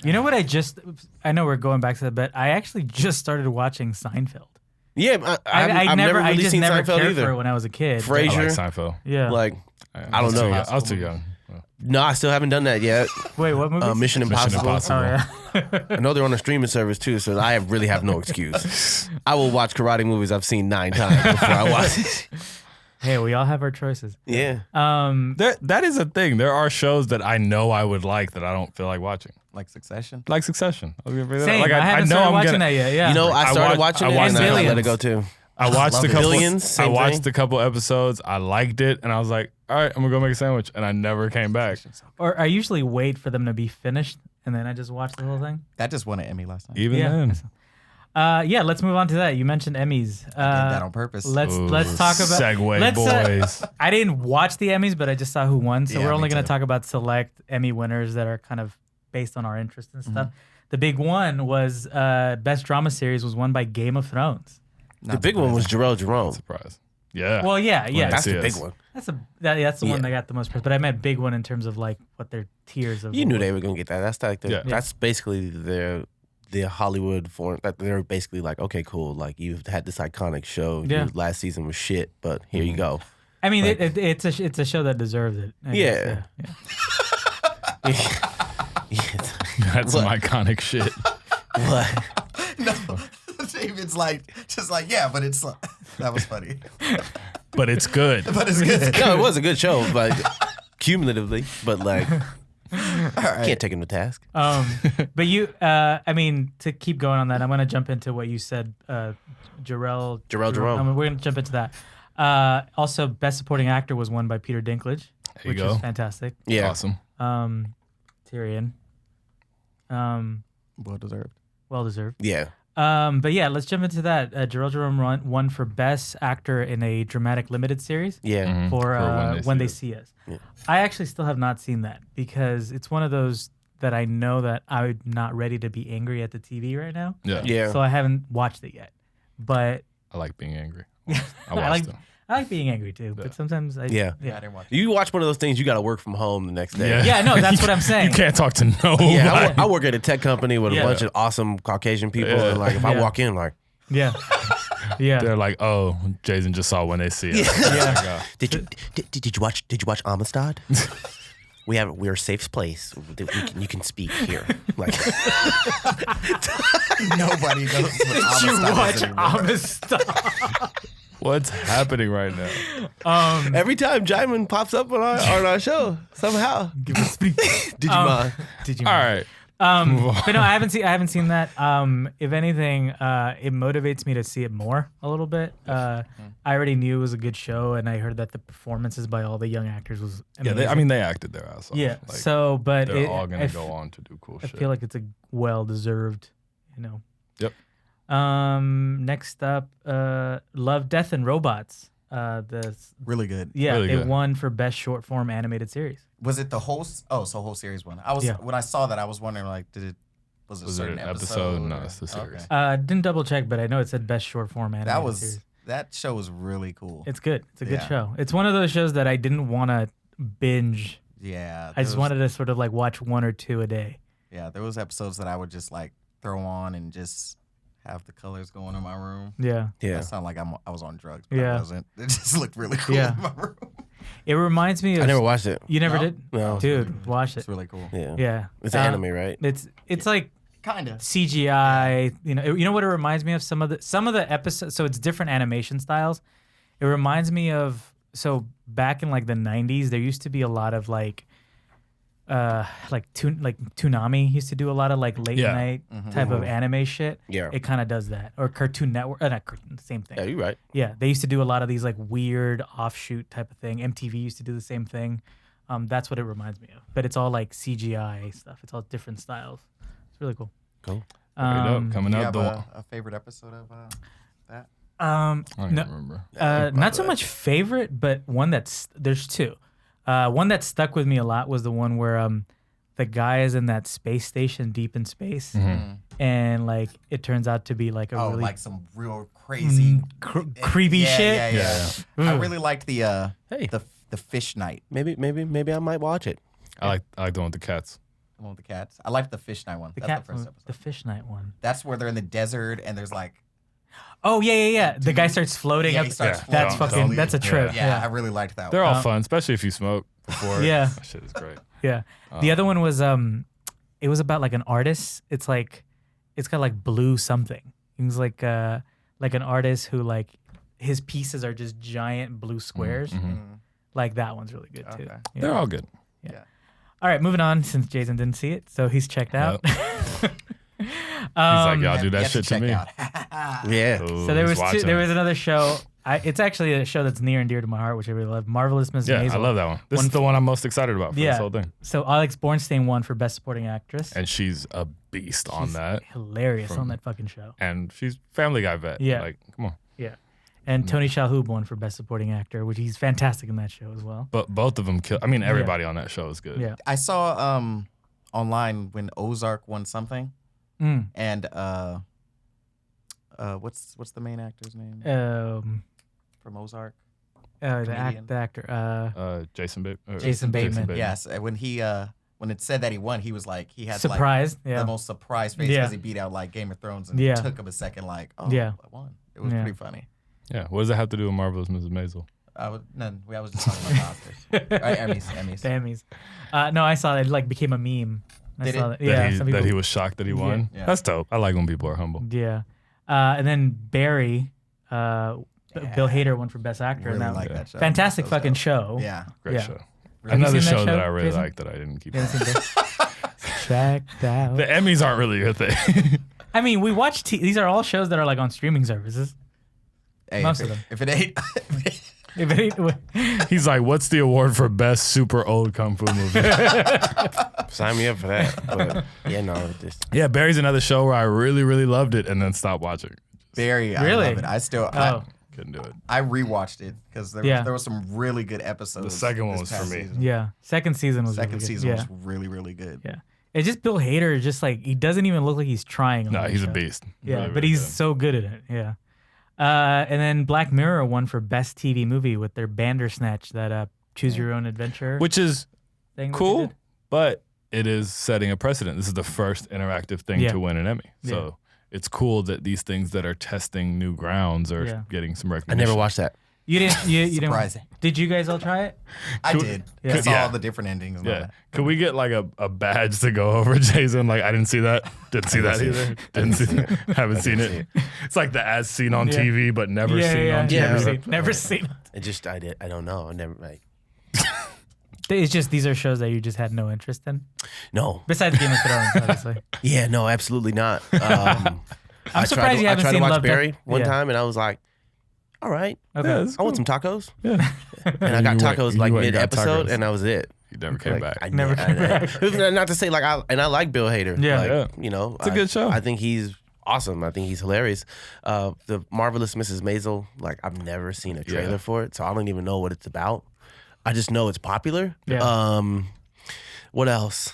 You know what? I know we're going back to that, but I actually just started watching Seinfeld. yeah, I've never really I just seen never Seinfeld cared either. for it when I was a kid. I like Frasier, Seinfeld. Yeah. like I don't know. I was too young. No, I still haven't done that yet. Wait, what movie? Mission Impossible. Oh yeah. I know they're on a streaming service too, so I really have no excuse. I will watch karate movies I've seen 9 times before I watch it. Hey, we all have our choices. Yeah. That is a thing. There are shows that I know I would like that I don't feel like watching. Like Succession. Like Succession. Same. Like I haven't started watching that yet. Yeah. You know, I started watched- watching I it watched and I let Billions. it go too. I watched love a it. couple. Billions, I same watched thing. a couple episodes. I liked it, and I was like, "All right, I'm gonna go make a sandwich," and I never came back. Or I usually wait for them to be finished and then I just watch the whole thing. That just won an Emmy last night. Even Yeah. then, Yeah, let's move on to that. You mentioned Emmys. Did that on purpose. Let's talk about segue, boys. I didn't watch the Emmys, but I just saw who won. So Yeah, we're only me going too. to talk about select Emmy winners that are kind of based on our interest and stuff. The big one was Best Drama Series was won by Game of Thrones. The big one was Jarrell Jerome. Surprise. Yeah. Well, yeah. That's the Yes. big one. That's the one that got the most press. But I meant big one in terms of like what their tiers of. You knew they were gonna get that. That's like Yeah. that's basically the Hollywood form. That they're basically like, okay, cool. Like you've had this iconic show. Yeah. Your last season was shit, but here you go. I mean, it's a show that deserves it. I guess, yeah. That's some iconic shit. What? No, David's just like, yeah, but it's that was funny. But it's good. But it's good. No, it was a good show, but cumulatively, but like, All right. can't take him to task. But you, I mean, to keep going on that, I'm gonna jump into what you said, Jarrell Jerome. I mean, we're gonna jump into that. Also, Best Supporting Actor was won by Peter Dinklage, There you which go. is fantastic. Yeah. Awesome. Tyrion, Well deserved. well deserved. Yeah. But yeah, let's jump into that. Jarrell Jerome won for Best Actor in a Dramatic Limited Series Yeah. Mhm. for When They Us. See Us. Yeah. I actually still have not seen that because it's one of those that I know that I'm not ready to be angry at the TV right now. Yeah. Yeah. So I haven't watched it yet. But I like being angry. I I watched like them. I like being angry too. But sometimes I Yeah. Yeah, I didn't watch. You watch one of those things, you got to work from home the next day. Yeah. Yeah, no, that's what I'm saying. You can't talk to nobody. Yeah, I work at a tech company with Yeah. a bunch of awesome Caucasian people, Yeah. and like if I Yeah. walk in, like, Yeah. Yeah. They're like, oh, Jason just saw When They See Us. Yeah. Like, oh. did you watch Amistad? We're a safe place. You can speak here. Like, Nobody knows what You Amistad watch is anymore. Amistad. What's happening right now? every time Jaimin pops up on our show, somehow. Give me speak. Digimon. Did you? All right. But no, I haven't seen that. If anything, it motivates me to see it more a little bit. I already knew it was a good show, and I heard that the performances by all the young actors was Yeah, amazing. they acted their ass off. Yeah. Like, So, but they're all going I to go on to do cool I shit. feel like it's a well deserved, Yep. Next up, Love, Death, and Robots. Really good. Really it good. won for best short form animated series. Was it the whole? Whole series one. When I saw that, I was wondering like, was it a Was it certain an episode? No, or- it's the series. Okay. Didn't double check, but I know it said best short form animated series. That show was really cool. It's good. It's a good Yeah. show. It's one of those shows that I didn't want to binge. Yeah. I just wanted to sort of like watch 1 or 2 a day. Yeah, there was episodes that I would just like throw on and just have the colors going in my room. Yeah. Yeah. That sounded like I was on drugs, but Yeah. I wasn't. It just looked really cool Yeah. in my room. It reminds me of. I never watched it. You never No? did? No. Dude, watch it. It's really cool. Yeah. Yeah. It's an anime, right? It's like Kind of. CGI. You know what it reminds me of? Some of the episodes. So it's different animation styles. It reminds me of back in like the 90s, there used to be a lot of like Toonami used to do a lot of like late Yeah. night type of anime shit. Yeah. It kind of does that. Or Cartoon Network, not Cartoon, same thing. Yeah, you're right. Yeah, they used to do a lot of these like weird offshoot type of thing. MTV used to do the same thing. That's what it reminds me of. But it's all like CGI stuff. It's all different styles. It's really cool. Cool. Straight up, coming Do you up have the a favorite episode of that? I don't no, remember. not so much favorite, but one there's 2. One that stuck with me a lot was the one where the guy is in that space station deep in space, and like it turns out to be like a really like some real crazy creepy shit. Yeah. I really liked the The Fish Night. Maybe I might watch it. I like the one with the cats. The one with the cats. I liked the Fish Night one. The That's cat, the first episode. the fish night one. That's where they're in the desert and there's like. Oh yeah. The guy starts floating Yeah, up. he starts That's floating. fucking. That's a trip. Yeah, I really liked that They're one. all fun, especially if you smoke before. Yeah. That shit is great. Yeah. The other one was it was about like an artist. It's got like blue something. It was like an artist who like his pieces are just giant blue squares. Like that one's really good too. Okay. Yeah. They're all good. All right, moving on since Jason didn't see it, so he's checked out. He's like, y'all do that Yes, shit to check me. out. Yeah. Ooh, So there he's was watching. another show. It's actually a show that's near and dear to my heart, which I really love. Marvelous Miss Yeah, Maisel. I love that one. This One is the one I'm most excited about for Yeah. this whole thing. So Alex Bornstein won for Best Supporting Actress. And she's a beast on She's that. hilarious From- on that fucking show. And she's Family Guy vet. Yeah. Like, come on. Yeah. And Tony Shalhoub won for Best Supporting Actor, which he's fantastic in that show as well. But both of them kill. I mean, everybody on that show is good. Yeah. I saw online when Ozark won something, Mm. and what's the main actor's name from Ozark? Comedian. The actor. Jason Bateman. Jason Bateman. Yes, when it said that he won, he was like he had Surprised. like Yeah. the most surprised face Yeah. because he beat out like Game of Thrones, and Yeah. it took him a second like, oh, Yeah. I won. It was Yeah. pretty funny. Yeah. What does that have to do with Marvelous Mrs. Maisel? I was just talking about the Oscars. Right, Emmys. The Emmys. No, I saw it. It like became a meme. I Did saw it? that. Yeah. That some he, that people- he was shocked that he won? Yeah. That's dope. I like when people are humble. Yeah. And then Barry, Bill Hader won for Best Actor. Really in that like one. that show. Fantastic That was fucking dope. show. Yeah. Great Yeah. show. Have you Another seen that show that show, I really Jason? liked that I didn't keep. You haven't seen that? Checked out. The Emmys aren't really your thing. I mean, we watch. These are all shows that are like on streaming services. Hey, Most if of it- If it ain't, If it ain't, He's like, what's the award for best super old kung fu movie? Sign me up for that. But yeah, no, just Yeah, Barry's another show where I really, really loved it and then stopped watching. Barry, Really? I love it. I still, oh, Couldn't do it. I rewatched it because Yeah. there was some really good episodes. The second one this was for past me. season. yeah. Second season was Second really good. season Yeah. was really, really good. Yeah. It's just Bill Hader. Just like he doesn't even look like he's trying. on No, this he's a show. beast. Yeah, Really, but really he's good. so good at it. Yeah. And then Black Mirror won for Best TV Movie with their Bandersnatch, that Choose Your Own Adventure Which is thing. that they cool, did. but it is setting a precedent. This is the first interactive thing Yeah. to win an Emmy. So it's cool that these things that are testing new grounds are Yeah. getting some I recognition. never watched that. You didn't. You didn't. Surprising. Did you guys all try it? I Could- did. Yeah. I saw Yeah. all the different endings. And all Yeah. that. Could we get like a badge to go over, Jason? Like, I didn't see that. Didn't see that either. Didn't see it. Haven't seen it. It's like the as seen on Yeah. TV, but never yeah, seen yeah, on yeah. TV. Never seen. Never seen. I don't know. I never like. It's just these are shows that you just had no interest in. No. Besides Game of Thrones, obviously. Yeah, no, absolutely not. I'm surprised you haven't I tried seen to watch Love, Death- Barry one yeah. time, and I was like, all right, Okay. Yeah, it's I want some tacos. Yeah. And I got You went- tacos you like went and got mid-episode, tacos. and that was it. You never came Like, back. I Never came back. Not to say like I like Bill Hader. Yeah. Like, Yeah. you know, It's a good show. I think he's awesome. I think he's hilarious. The Marvelous Mrs. Maisel, like I've never seen a trailer Yeah. for it, so I don't even know what it's about. I just know it's popular. Yeah. What else?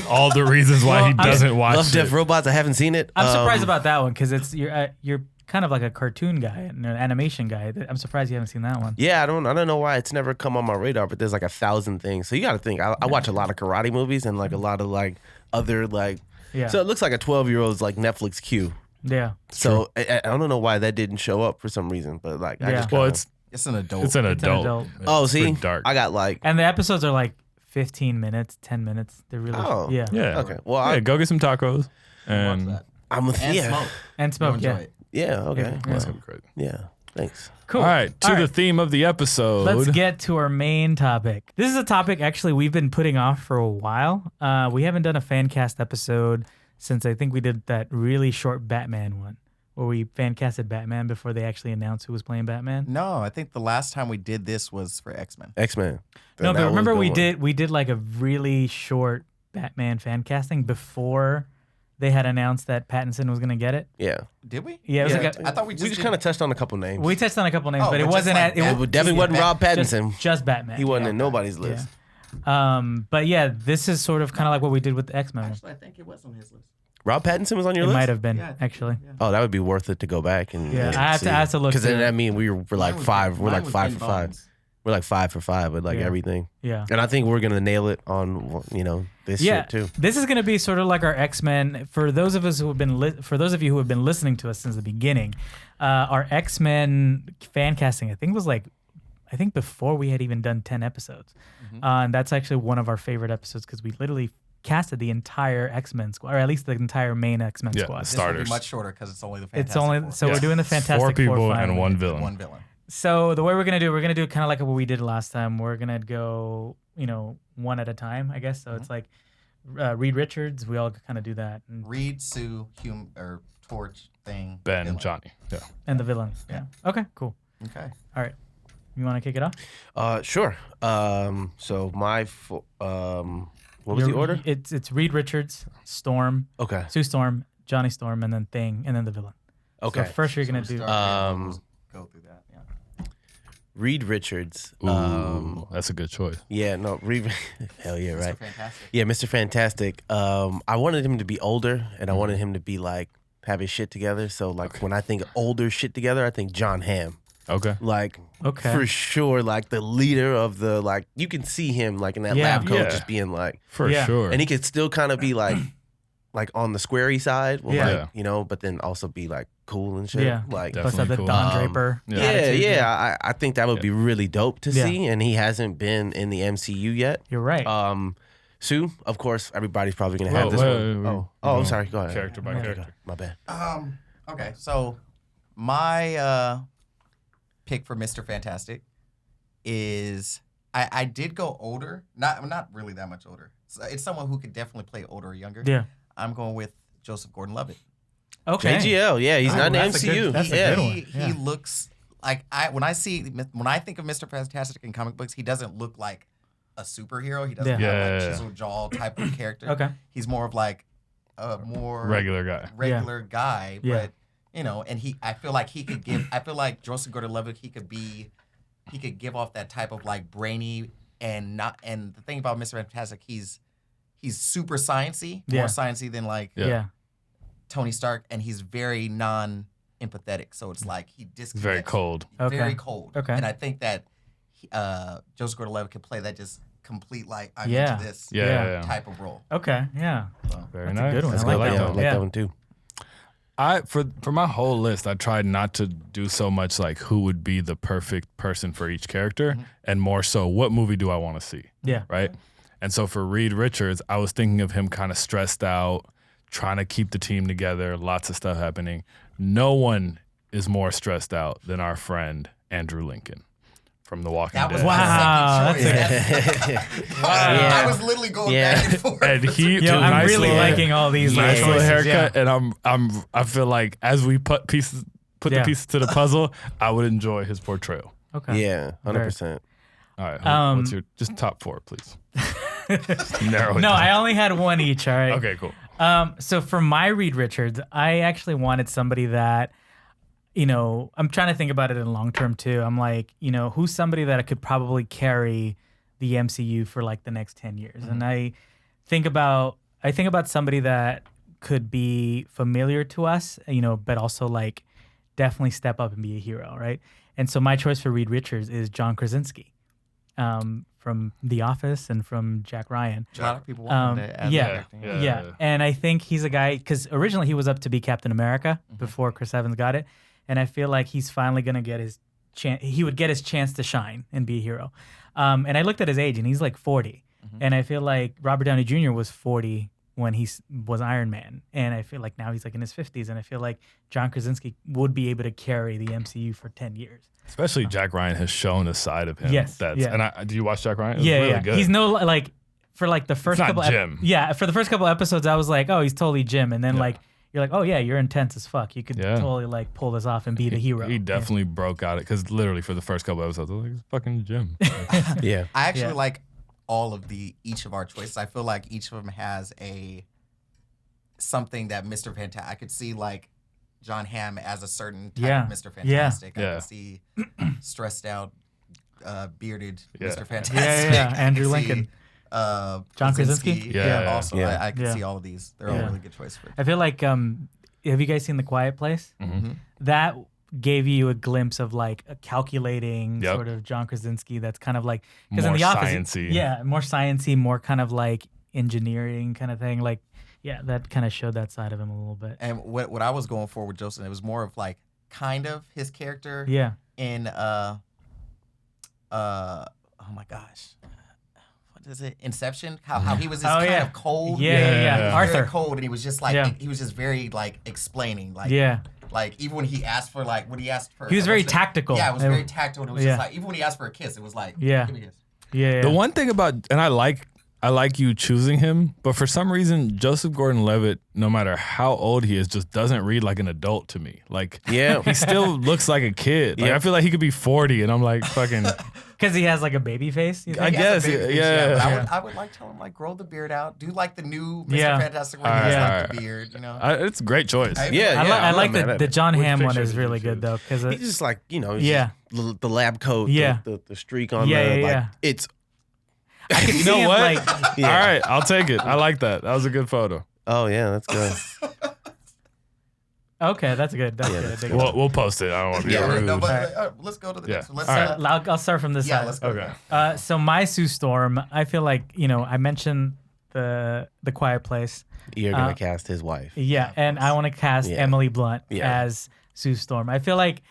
All the reasons why Well, he I'm- doesn't watch Love, it. Death, Robots. I haven't seen it. I'm surprised about that one because you're kind of like a cartoon guy and an animation guy. I'm surprised you haven't seen that one. Yeah, I don't know why it's never come on my radar, but there's like 1,000 things. So you got to think. I watch a lot of karate movies and like a lot of like other like. Yeah. So it looks like a 12-year-old's like Netflix queue. Yeah. So I don't know why that didn't show up for some reason, but like I Yeah. just Well, kinda- It's an adult. it's an It's an adult. adult. oh It's see, pretty dark. I got like And the episodes are like 15 minutes, 10 minutes. They're really yeah. Yeah. okay. Well, Yeah, go get some tacos. And Watch that. I'm with And yeah, smoke. And You'll smoke. enjoy Yeah. it. yeah, okay, Yeah. that's well, gonna be great. yeah. Thanks. Cool. All right, to All the right. theme of the episode. Let's get to our main topic. This is a topic actually we've been putting off for a while. We haven't done a fan cast episode since I think we did that really short Batman one where we fan casted Batman before they actually announced who was playing Batman. No, I think the last time we did this was for X-Men. X-Men. No, That but was remember a good we one. did like a really short Batman fan casting before they had announced that Pattinson was gonna get it. Yeah, Did we? Yeah, it was yeah. like I thought we we just just did- kind of touched on a couple names. we touched on a couple names, Oh, but it but just wasn't like at it, it definitely wasn't Rob just, Pattinson. just Batman. He wasn't in okay. nobody's list. But yeah, this is sort of kind of like what we did with the X-Men. Actually, I think it was on his list. Rob Pattinson was on your It list. might have been Yeah, I think- actually. yeah. Oh, that would be worth it to go back and Yeah, and I have to- see. I have to look because then through it. that mean we're like Mine was five. We're Ben- like mine was 5 Ben for 5. Bones. we're like 5 for 5 with like Yeah. everything. Yeah. And I think we're gonna nail it on this Yeah, shit too. this is going to be sort of like our X-Men. For those of us who have been, for those of you who have been listening to us since the beginning, our X-Men fan casting, I think before we had even done 10 episodes, and that's actually one of our favorite episodes because we literally casted the entire X-Men squad, or at least the entire main X-Men Yeah, squad. This will starters. be much shorter because it's only the Fantastic It's only Four. so we're doing the Fantastic 4 people Four and finally. one villain. One villain. So the way we're gonna do kind of like what we did last time. We're gonna go, one at a time, I guess. So it's like Reed Richards. We all kind of do that, Reed, Sue, or Torch, Thing, Ben, villain. Johnny. Yeah. and the villain. Yeah. Okay. Cool. Okay. All right. You want to kick it off? Sure. So my what was the order? It's Reed Richards, Storm, Okay. Sue Storm, Johnny Storm, and then Thing, and then the villain. Okay. So first you're gonna do. We'll go through that. Yeah. Reed Richards. Ooh, that's a good choice. Yeah, no, Reed. Hell yeah, right. Mr. Fantastic. Yeah, Mr. Fantastic. I wanted him to be older, and I wanted him to be like have his shit together. So like when I think older shit together, I think John Hamm. Okay. Like Okay. for sure, like the leader of the like you can see him like in that Yeah. lab coat Yeah. just being like, For Yeah. sure. and he could still kind of be like on the squarey side, well, Yeah. like, but then also be like cool and shit. Yeah. Like Definitely Plus have the cool. Don Um, Draper. yeah. yeah, attitude. yeah. I think that would be really dope to Yeah. see, and he hasn't been in the MCU yet. You're right. Sue, of course, everybody's probably gonna have Whoa, this wait, one. wait, Oh, we're I'm going sorry. Go ahead. character by Okay, character. My bad. Okay, so my pick for Mr. Fantastic is I did go older, not really that much older. It's someone who could definitely play older or younger. Yeah. I'm going with Joseph Gordon-Levitt. Okay. JGL, yeah, he's not in the that's a good- MCU. that's a yeah. good one. He Yeah. looks like when I think of Mr. Fantastic in comic books, he doesn't look like a superhero. He doesn't Yeah. have like Yeah. chisel jaw type of character. Okay. He's more of like a more Regular guy. regular guy, Yeah. but and I feel like Joseph Gordon-Levitt, he could give off that type of like brainy and the thing about Mr. Fantastic, he's super sciencey, Yeah. more sciencey than like Yeah. Tony Stark, and he's very non-empathetic. So it's like he disconnects. Very cold. Okay. Very cold. Okay. And I think that Joseph Gordon-Levitt can play that just complete like I'm Yeah. into this Yeah. Yeah. yeah. type of role. Okay. Yeah. So, Very That's a nice. good one. That's I good. like Yeah, that I one. like Yeah. that one too. For my whole list, I tried not to do so much like who would be the perfect person for each character, and more so what movie do I want to see, Yeah. right? And so for Reed Richards, I was thinking of him kind of stressed out, trying to keep the team together, lots of stuff happening. No one is more stressed out than our friend Andrew Lincoln from The Walking that was Dead. my Wow, second choice. I was literally going back and forth. And he, Yo, I'm nice really little- liking all these nice little choices, haircut, yeah. and I feel like as we put the Yeah. pieces to the puzzle, I would enjoy his portrayal. Okay. Yeah, 100%. All right, what's your just top 4, please? Just narrow it No, down. I only had one each. All right. Okay, cool. So for my Reed Richards, I actually wanted somebody that, I'm trying to think about it in long term too. I'm like, who's somebody that I could probably carry the MCU for like the next 10 years. And I think about somebody that could be familiar to us, but also like definitely step up and be a hero, right? And so my choice for Reed Richards is John Krasinski, from The Office and from Jack Ryan. A lot of people want him to add yeah. that acting. Yeah. And I think he's a guy, because originally he was up to be Captain America before Chris Evans got it. And I feel like he's finally going to get his chance. He would get his chance to shine and be a hero. And I looked at his age and he's like 40. And I feel like Robert Downey Jr. was 40 when he was Iron Man. And I feel like now he's like in his 50s. And I feel like John Krasinski would be able to carry the MCU for 10 years. Especially Jack Ryan has shown a side of him. Yes, That's, yeah. And do you watch Jack Ryan? It was Yeah, really yeah. good. He's no like for like the first not couple. Jim. Yeah, for the first couple episodes, I was like, oh, he's totally Jim, and then like you're like, oh yeah, you're intense as fuck. You could totally like pull this off and be the hero. He definitely broke out it because literally for the first couple episodes, I was like, it's fucking Jim. Yeah. I actually Yeah. like all of each of our choices. I feel like each of them has something that Mr. Fantastic. I could see like John Hamm as a certain type Yeah. of Mr. Fantastic. I Yeah. could see stressed out, bearded Yeah. Mr. Fantastic. Yeah. I could Andrew see, Lincoln. John Krasinski? Yeah. Also, Yeah. I could Yeah. see all of these. They're Yeah. all really good choices for. I feel like have you guys seen The Quiet Place? Mhm. That gave you a glimpse of like a calculating Yep. sort of John Krasinski. That's kind of like because in More the office, sciencey. yeah, more sciencey, more kind of like engineering kind of thing. Like, yeah, that kind of showed that side of him a little bit. And what I was going for with Joseph, it was more of like kind of his character Yeah, in oh my gosh, what is it? Inception. How he was just Oh, kind yeah. of cold. Yeah, yeah, Yeah. yeah. Very Arthur. cold, and he was just like Yeah. he was just very like explaining like yeah. like even when he asked for like when he asked for He was very what's it? tactical. Yeah, it was very tactical. And it was Yeah. just like even when he asked for a kiss, it was like Yeah. give me a kiss. Yeah, The one thing about, and I like you choosing him, but for some reason, Joseph Gordon-Levitt, no matter how old he is, just doesn't read like an adult to me. Like, Yeah. he still looks like a kid. Like, Yeah. I feel like he could be 40, and I'm like, fucking, because he has like a baby face. you I think? He has guess, a big face, yeah. but Yeah. I would like tell him like grow the beard out, do like the new Mr. Yeah. Fantastic where he All has right, like all the right. beard, you know. it's a great choice. Yeah, I I'm like not mad the at it. John Which Hamm one picture is did you really good choose? though because He's just like, you know, he's Yeah. just the lab coat, Yeah. the streak on Yeah, the, yeah, like, yeah. it's, I can You see know him what? like yeah. All right, I'll take it. I like that. That was a good photo. Oh, yeah, that's good. okay, that's good. That's Yeah, good. that's I dig We'll, it. we'll post it. I don't want to be Yeah, rude. No, but Alright. let's go to the Yeah. next one. Let's All right. I'll start from this yeah, side. let's go. Okay. So my Sue Storm, I feel like I mentioned the Quiet Place. You're going to cast his wife. Yeah, and I want to cast Yeah. Emily Blunt Yeah. as Sue Storm. I feel like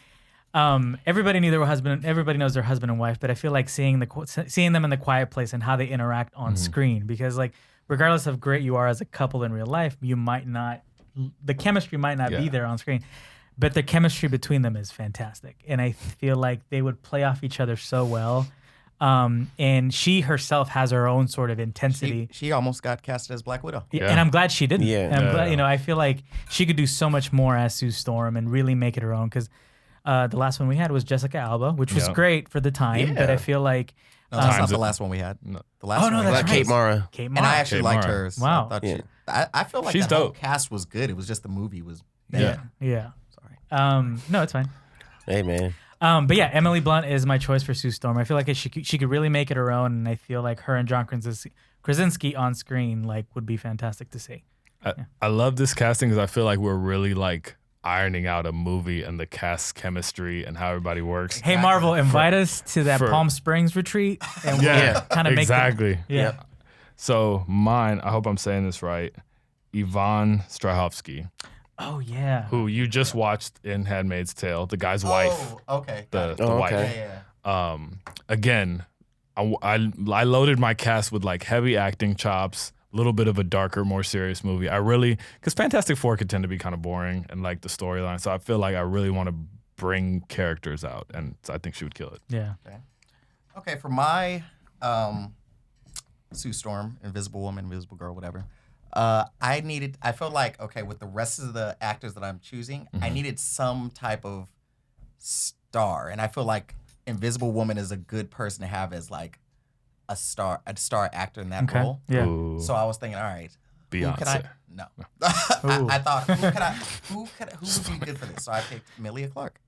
everybody knew their husband. Everybody knows their husband and wife, but I feel like seeing them in the Quiet Place and how they interact on screen, because like regardless of great you are as a couple in real life, you might not, the chemistry might not be Yeah. there on screen, but the chemistry between them is fantastic, and I feel like they would play off each other so well. And she herself has her own sort of intensity. She almost got casted as Black Widow. Yeah, Yeah. and I'm glad she didn't. Yeah. And I'm glad, Yeah. I feel like she could do so much more as Sue Storm and really make it her own. Because the last one we had was Jessica Alba, which was Yeah. great for the time. But Yeah. I feel like No, that's not Times the it- last one we had. No. The last Oh, one no, we that's had. Like Kate Mara. Kate Mm. Mara. And I actually Kate liked Mara. hers. Wow. I thought Yeah. I feel like She's that whole dope. cast was good. It was just the movie was Yeah. bad. Yeah. Sorry. No, it's fine. Hey, man. But yeah, Emily Blunt is my choice for Sue Storm. I feel like she could really make it her own, and I feel like her and John Krasinski on screen like would be fantastic to see. I love this casting because I feel like we're really like ironing out a movie and the cast chemistry and how everybody works. Hey Marvel, invite us to that for- Palm Springs retreat, and we'll Yeah, kind of make exactly. yeah. So mine, I hope I'm saying this right, Yvonne Strahovski, Oh yeah. who you just watched in Handmaid's Tale, the guy's wife, Oh, okay. the Oh, wife. okay. Yeah. Again, I loaded my cast with like heavy acting chops, a little bit of a darker, more serious movie. Because Fantastic Four could tend to be kind of boring and like the storyline. So I feel like I really want to bring characters out, and so I think she would kill it. Yeah. Okay, for my Sue Storm, Invisible Woman, Invisible Girl, whatever. I felt like, okay, with the rest of the actors that I'm choosing, I needed some type of star. And I feel like Invisible Woman is a good person to have as like a star actor in that Okay. role. Yeah. Ooh, So I was thinking, all right, who could I? Beyonce. No. Ooh. I thought, who would be good for this? So I picked Emilia Clarke.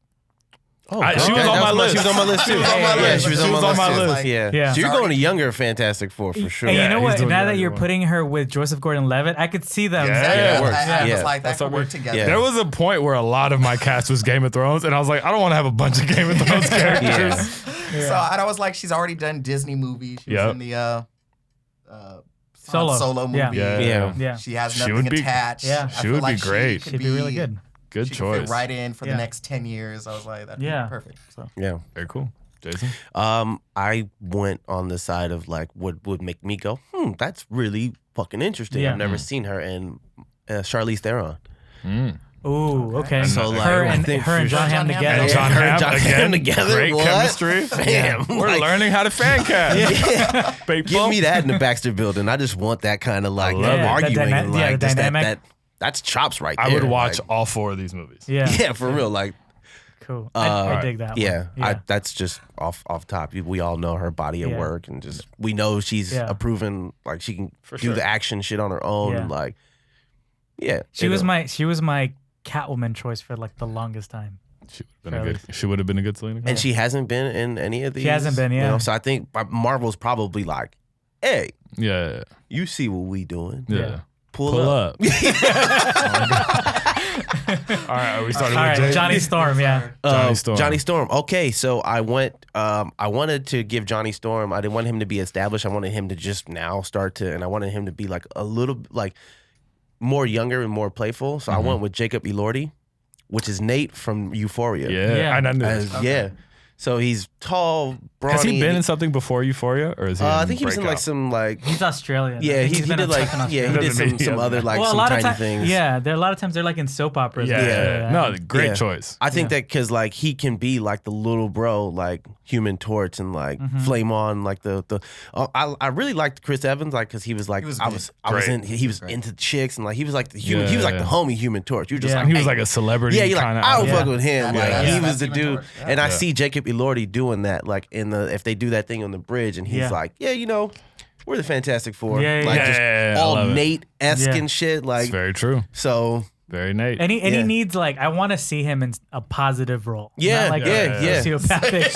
Oh, She was on my list. She was on my list too. She was on my Yeah, list. she was She on was my on my list. too. list. Yeah. Yeah. So you're Sorry. going to younger Fantastic Four for sure. And you Yeah, know he's what? doing Now the that other you're one. putting her with Joseph Gordon-Levitt, I could see them. Yeah. Yeah, it works. I Yeah. was like, that That's could what work we- together. Yeah. There was a point where a lot of my cast was Game of Thrones, and I was like, I don't want to have a bunch of Game of Thrones characters. So and I was like, she's already done Disney movies. She Yep. was in the Solo. Solo movie. Yeah. Yeah. Yeah. She has She nothing would be- attached. Yeah. I She feel would be like great. She She'd be really good. Good she choice. Could fit right in for Yeah. the next 10 years. I was like, that'd Yeah. be perfect. So Yeah. Very cool. Jason? I went on the side of like what would make me go, that's really fucking interesting. Yeah. I've never seen her, and Charlize Theron. Ooh, okay. So, like, her I and think her and for John sure- Hamm John Hamm together. And Yeah. John Her and Hamm, John again, Hamm together, great what? chemistry. Fam, We're like, learning how to fan cast. Big Give bump. me that in the Baxter Building. I just want that kind of like love it. arguing The and like the just dynamic. that's chops right there. I would watch Like, all four of these movies. Yeah. yeah, for real. Like, Cool. I dig that yeah, one. that's just off top. We all know her body of Yeah. work, and just we know she's Yeah. a proven like she can do sure. the action shit on her own. Yeah. And like, yeah, She was my Catwoman choice for like the longest time. She would have been a good Selena. and she hasn't been in any of these. hasn't been, yeah. So I think Marvel's probably like, hey, Yeah. you see what we doing? Yeah. Yeah. Pull Pull up. up. All right, are we starting All with right, Jay? Johnny Storm. Yeah. Johnny Storm. Johnny Storm. Okay, so I went. I wanted to give Johnny Storm. I didn't want him to be established. I wanted him to just now start to, and I wanted him to be like a little like more younger and more playful. So I went with Jacob Elordi, which is Nate from Euphoria. Yeah, I knew this. Yeah. So he's tall, brawny. Has he been in something before Euphoria, or is he? I in think he was in like Breakout? some like. He's Australian. Yeah, I think he been did on like stuff in he Australia. did Doesn't mean he some has other it. like Well, a some lot of tiny times, things. yeah, there are a lot of times they're like in soap operas. Yeah. No, great Yeah. choice. I think that because like he can be like the little bro, like Human Torch and like Flame On, like the. I really liked Chris Evans, like because he was like He was I good. was Great. he was Great. into chicks and like he was like the human he was like the Yeah. homie Human Torch. You were just Yeah. like He was hey. like a celebrity. Yeah, you're like, kind of. I don't Yeah. fuck with him. Yeah, Like yeah, he yeah. was the That's Human dude, Torch. Yeah. and I Yeah. see Jacob Elordi doing that, like in the if they do that thing on the bridge, and he's Yeah. like, yeah, you know, we're the Fantastic Four, Yeah, yeah, like yeah. just Yeah, I all love it. Nate-esque Yeah. and shit, It's like very true. so. Very Nate. And he Yeah. needs like I want to see him in a positive role. Yeah, Not like yeah, a yeah. sociopathic.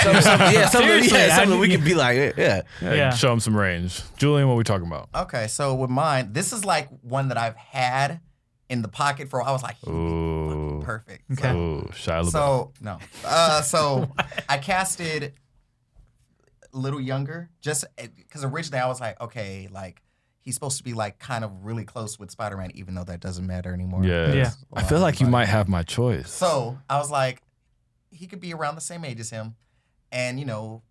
Something Seriously, we could be like, yeah. Yeah. Show him some range. Julian, what are we talking about? Okay, so with mine, this is like one that I've had in the pocket for. I was like, he would be Ooh. fucking perfect. Okay. Ooh, Shia LaBeouf. So no, so I casted a little younger, just because originally I was like, okay, like he's supposed to be like kind of really close with Spider-Man, even though that doesn't matter anymore. Yeah. Yeah. I feel like you might have my choice. So I was like, he could be around the same age as him, and you know,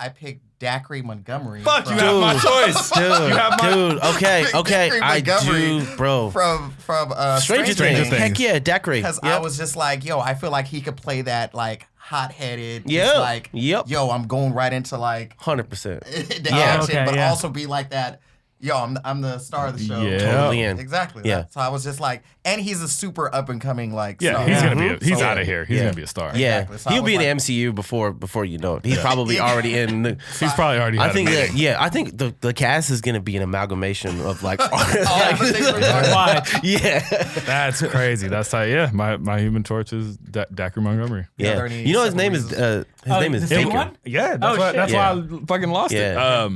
I picked Dacre Montgomery. Fuck, you from- have my choice. Dude, okay, Dacre I Montgomery do, bro. from Stranger Things. Things. Heck yeah, Dacre. Because I was just like, yo, I feel like he could play that like hot-headed, just Yep. like, Yep. yo, I'm going right into like 100%. the Yeah. action, Okay, but yeah. also be like that. Yo, I'm the star of the show. Yeah. Totally in. Exactly. Yeah. So I was just like, and he's a super up and coming like. Yeah, star. he's gonna be. Mhm. He's So- out of here. He's Yeah. gonna be a star. Yeah, Exactly. So I he'll be in was the like- MCU before you know it. He's probably already in. The, He's probably already. I had a think meeting. that I think the cast is gonna be an amalgamation of like. All the things we're talking about. Why? Yeah, That's crazy. That's how. Yeah, my Human Torch is Dacre Montgomery. Yeah, yeah. there any You know his several name is reasons. his Oh, name the is same Baker. one? Yeah, Oh, shit. that's Yeah. why I fucking lost it. Yeah.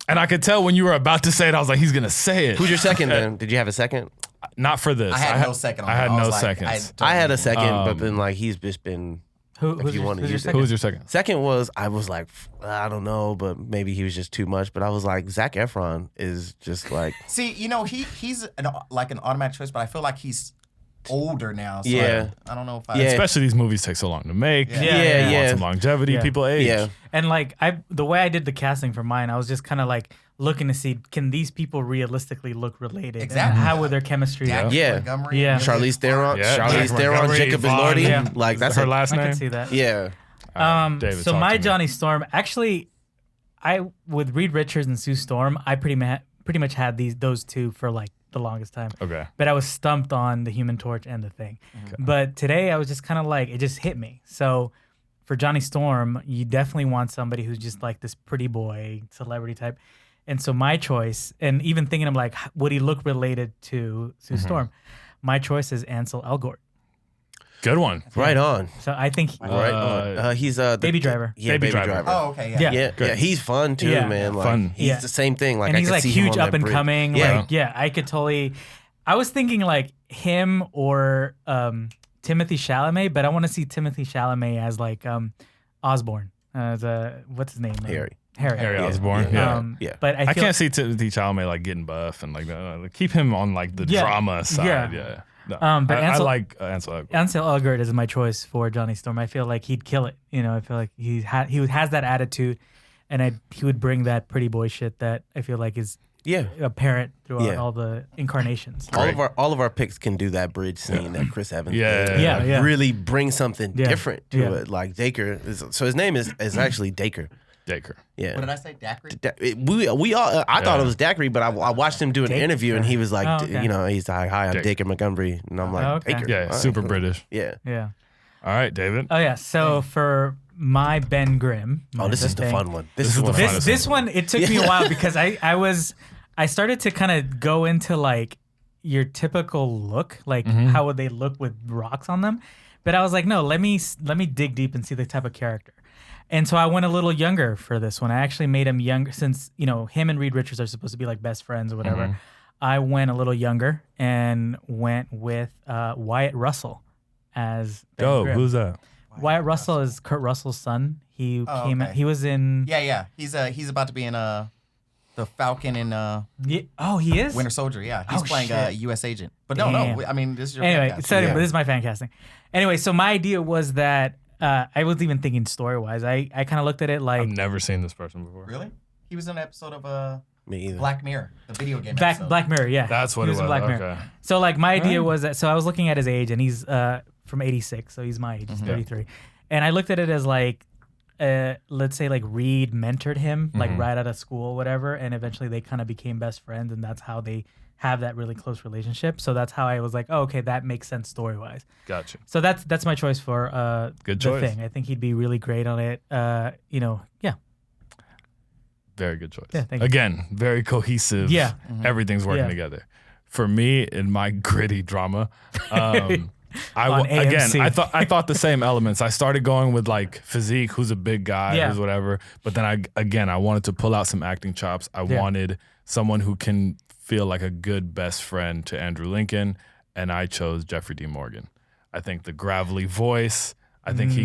And I could tell when you were about to say it, I was like, he's gonna say it. Who's your second? Then did you have a second? Not for this. I had no second on I it. had was no like, seconds. don't I had a know. second, but Um, then like he's just been. Who's you your, wanna who's your use it. second? Who was your second? Second was I was like I don't know, but maybe he was just too much. But I was like Zac Efron is just like See, you know, he's like an automatic choice, but I feel like he's older now. So Yeah. I don't know if I. Yeah. Especially these movies take so long to make. Yeah. Yeah, You yeah. want some longevity. Yeah. People age. yeah. And like the way I did the casting for mine, I was just kind of like looking to see can these people realistically look related? Exactly. And how would their chemistry? Dacre Yeah. Montgomery, Yeah. Charlize Theron, Yeah, Charlize Dacre Theron, Montgomery, Jacob Yvonne, Elordi, Yeah. like that's her a, last I name. could see that. yeah. All right, David, So talk my to me. Johnny Storm, actually, I with Reed Richards and Sue Storm, I pretty much had those two for like the longest time. Okay. But I was stumped on the Human Torch and the Thing. But today I was just kind of like it just hit me. So for Johnny Storm, you definitely want somebody who's just like this pretty boy celebrity type. And so my choice, and even thinking of like, would he look related to Sue Storm? My choice is Ansel Elgort. Good one. Right on. So I think Right on. He's Baby Driver. Yeah, Baby Baby Driver. Driver. Oh, okay. Yeah. Yeah, yeah, he's fun too, Yeah. man. Like, Fun. He's Yeah. the same thing. Like and I he's could like see him huge on up that and bridge. coming. Yeah. Like, yeah, I could totally. I was thinking like him or Timothy Chalamet, but I want to see Timothy Chalamet as like Osborne. As what's his name? Harry. Harry Yeah. Osborn. Yeah. Yeah. Yeah. But I I feel can't see Timothy Chalamet like getting buff and like keep him on like the Yeah. drama side. Yeah. Yeah. No, But I Ansel- like Ansel Elgort. Ansel Elgort is my choice for Johnny Storm. I feel like he'd kill it. You know, I feel like he has that attitude, and he would bring that pretty boy shit that I feel like is Yeah. apparent throughout Yeah. all the incarnations. All of our picks can do that bridge scene that Chris Evans Yeah. did. Yeah, Like, yeah. really bring something Yeah. different to Yeah. it. Like Dacre so his name is actually Dacre. Dacre. Yeah. What did I say? Dacre? We all I thought Yeah. it was Dacre, but I watched him do an Dacre. interview and he was like, Oh, okay. you know, he's like, "Hi, I'm Dacre. Dacre Montgomery," and I'm like, Oh, okay. "Dacre." Yeah. All right, Super cool. British. Yeah. Yeah. All right, David. Oh yeah. So for my Ben Grimm. Oh, this is the thing- fun one. This is one the I- funnest This one, it took me a while because I started to kind of go into like your typical look, like how would they look with rocks on them, but I was like, no, let me dig deep and see the type of character, and so I went a little younger for this one. I actually made him younger since him and Reed Richards are supposed to be like best friends or whatever. I went a little younger and went with Wyatt Russell as Ben Dope. Grimm. Who's that? Wyatt Russell is Kurt Russell's son. He came. okay. He was in. Yeah. He's about to be in the Falcon and Oh, he is. Winter Soldier. Yeah, he's Oh, playing a shit. U.S. agent. But Damn. no. I mean, this is your Anyway, podcast. so this is my fan casting. Anyway, so my idea was that I was even thinking story wise. I kind of looked at it like I've never seen this person before. Really? He was in an episode of Me either. Black Mirror, the video game episode. Black Mirror. Yeah, That's what he it was. in Black Mirror. Okay. So like my idea was that I was looking at his age and he's from 86, so he's my age, he's 33. And I looked at it as like let's say like Reed mentored him like right out of school, whatever, and eventually they kind of became best friends, and that's how they have that really close relationship. So that's how I was like, oh, okay, that makes sense story wise. Gotcha. So that's my choice for Good the choice. thing. I think he'd be really great on it. Yeah. Very good choice. Yeah, thank you. Again, very cohesive. Yeah. Everything's working Yeah. together. For me, in my gritty drama, On again, AMC. I thought the same elements. I started going with like physique, who's a big guy, Yeah. who's whatever. But then I wanted to pull out some acting chops. I wanted someone who can feel like a good best friend to Andrew Lincoln, and I chose Jeffrey D. Morgan. I think the gravelly voice. I think he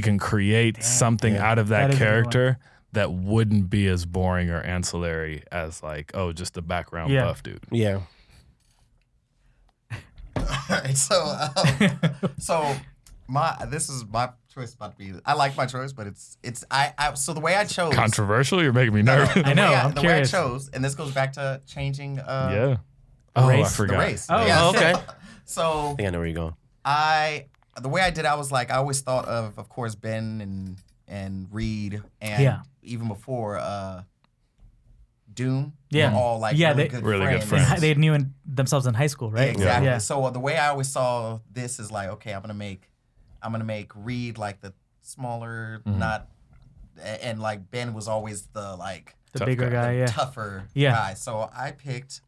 can create something out of That that is a good one. character that wouldn't be as boring or ancillary as like, oh, just the background Yeah. buff dude. Yeah. So this is my choice about to be. I like my choice, but so the way I chose. Controversial? You're making me nervous. I know, I'm the curious. way I chose, and this goes back to changing. Yeah. Oh, race. I The forgot. The race. Oh, Yeah. okay. So I think I know where you're going. the way I did, I was like, I always thought of course, Ben and Reed, and Yeah. even before Doom. Yeah. were all like Yeah, really, they- good, Really good friends. friends. They knew themselves in high school, right? Exactly. Yeah. So the way I always saw this is like, okay, I'm gonna make Reed like the smaller, not, and like Ben was always the like The Tough bigger guy, yeah. tougher Yeah. guy. So I picked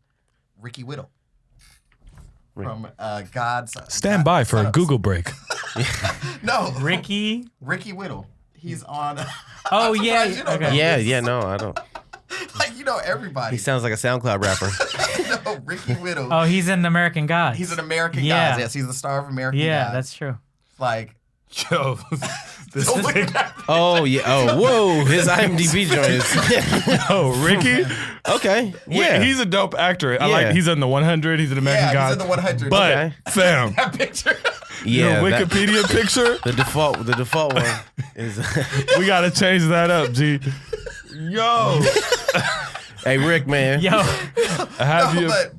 Ricky Whittle from God's. Stand by for a Son of- Google break. No, Ricky. Ricky Whittle. He's on. Oh, I'm yeah, surprised you don't know okay. this. Yeah, no, I don't. Like you know everybody. He sounds like a SoundCloud rapper. No, Ricky Whittle. Oh, he's an American God. He's an American Yeah. Gods. Yes, he's the star of American Yeah, Gods. that's true. Like. Yo, this Don't look at that. Oh yeah. Oh whoa. His IMDb joint is. Oh, Ricky? Okay. Wait, Yeah. he's a dope actor. I Yeah. like he's in the 100. He's an American Yeah, God. he's in the 100. But Okay. fam, That picture. yeah. your that- Wikipedia picture, the default one is. we gotta change that up, G. Yo, Hey Rick, man. Yo, I have you. But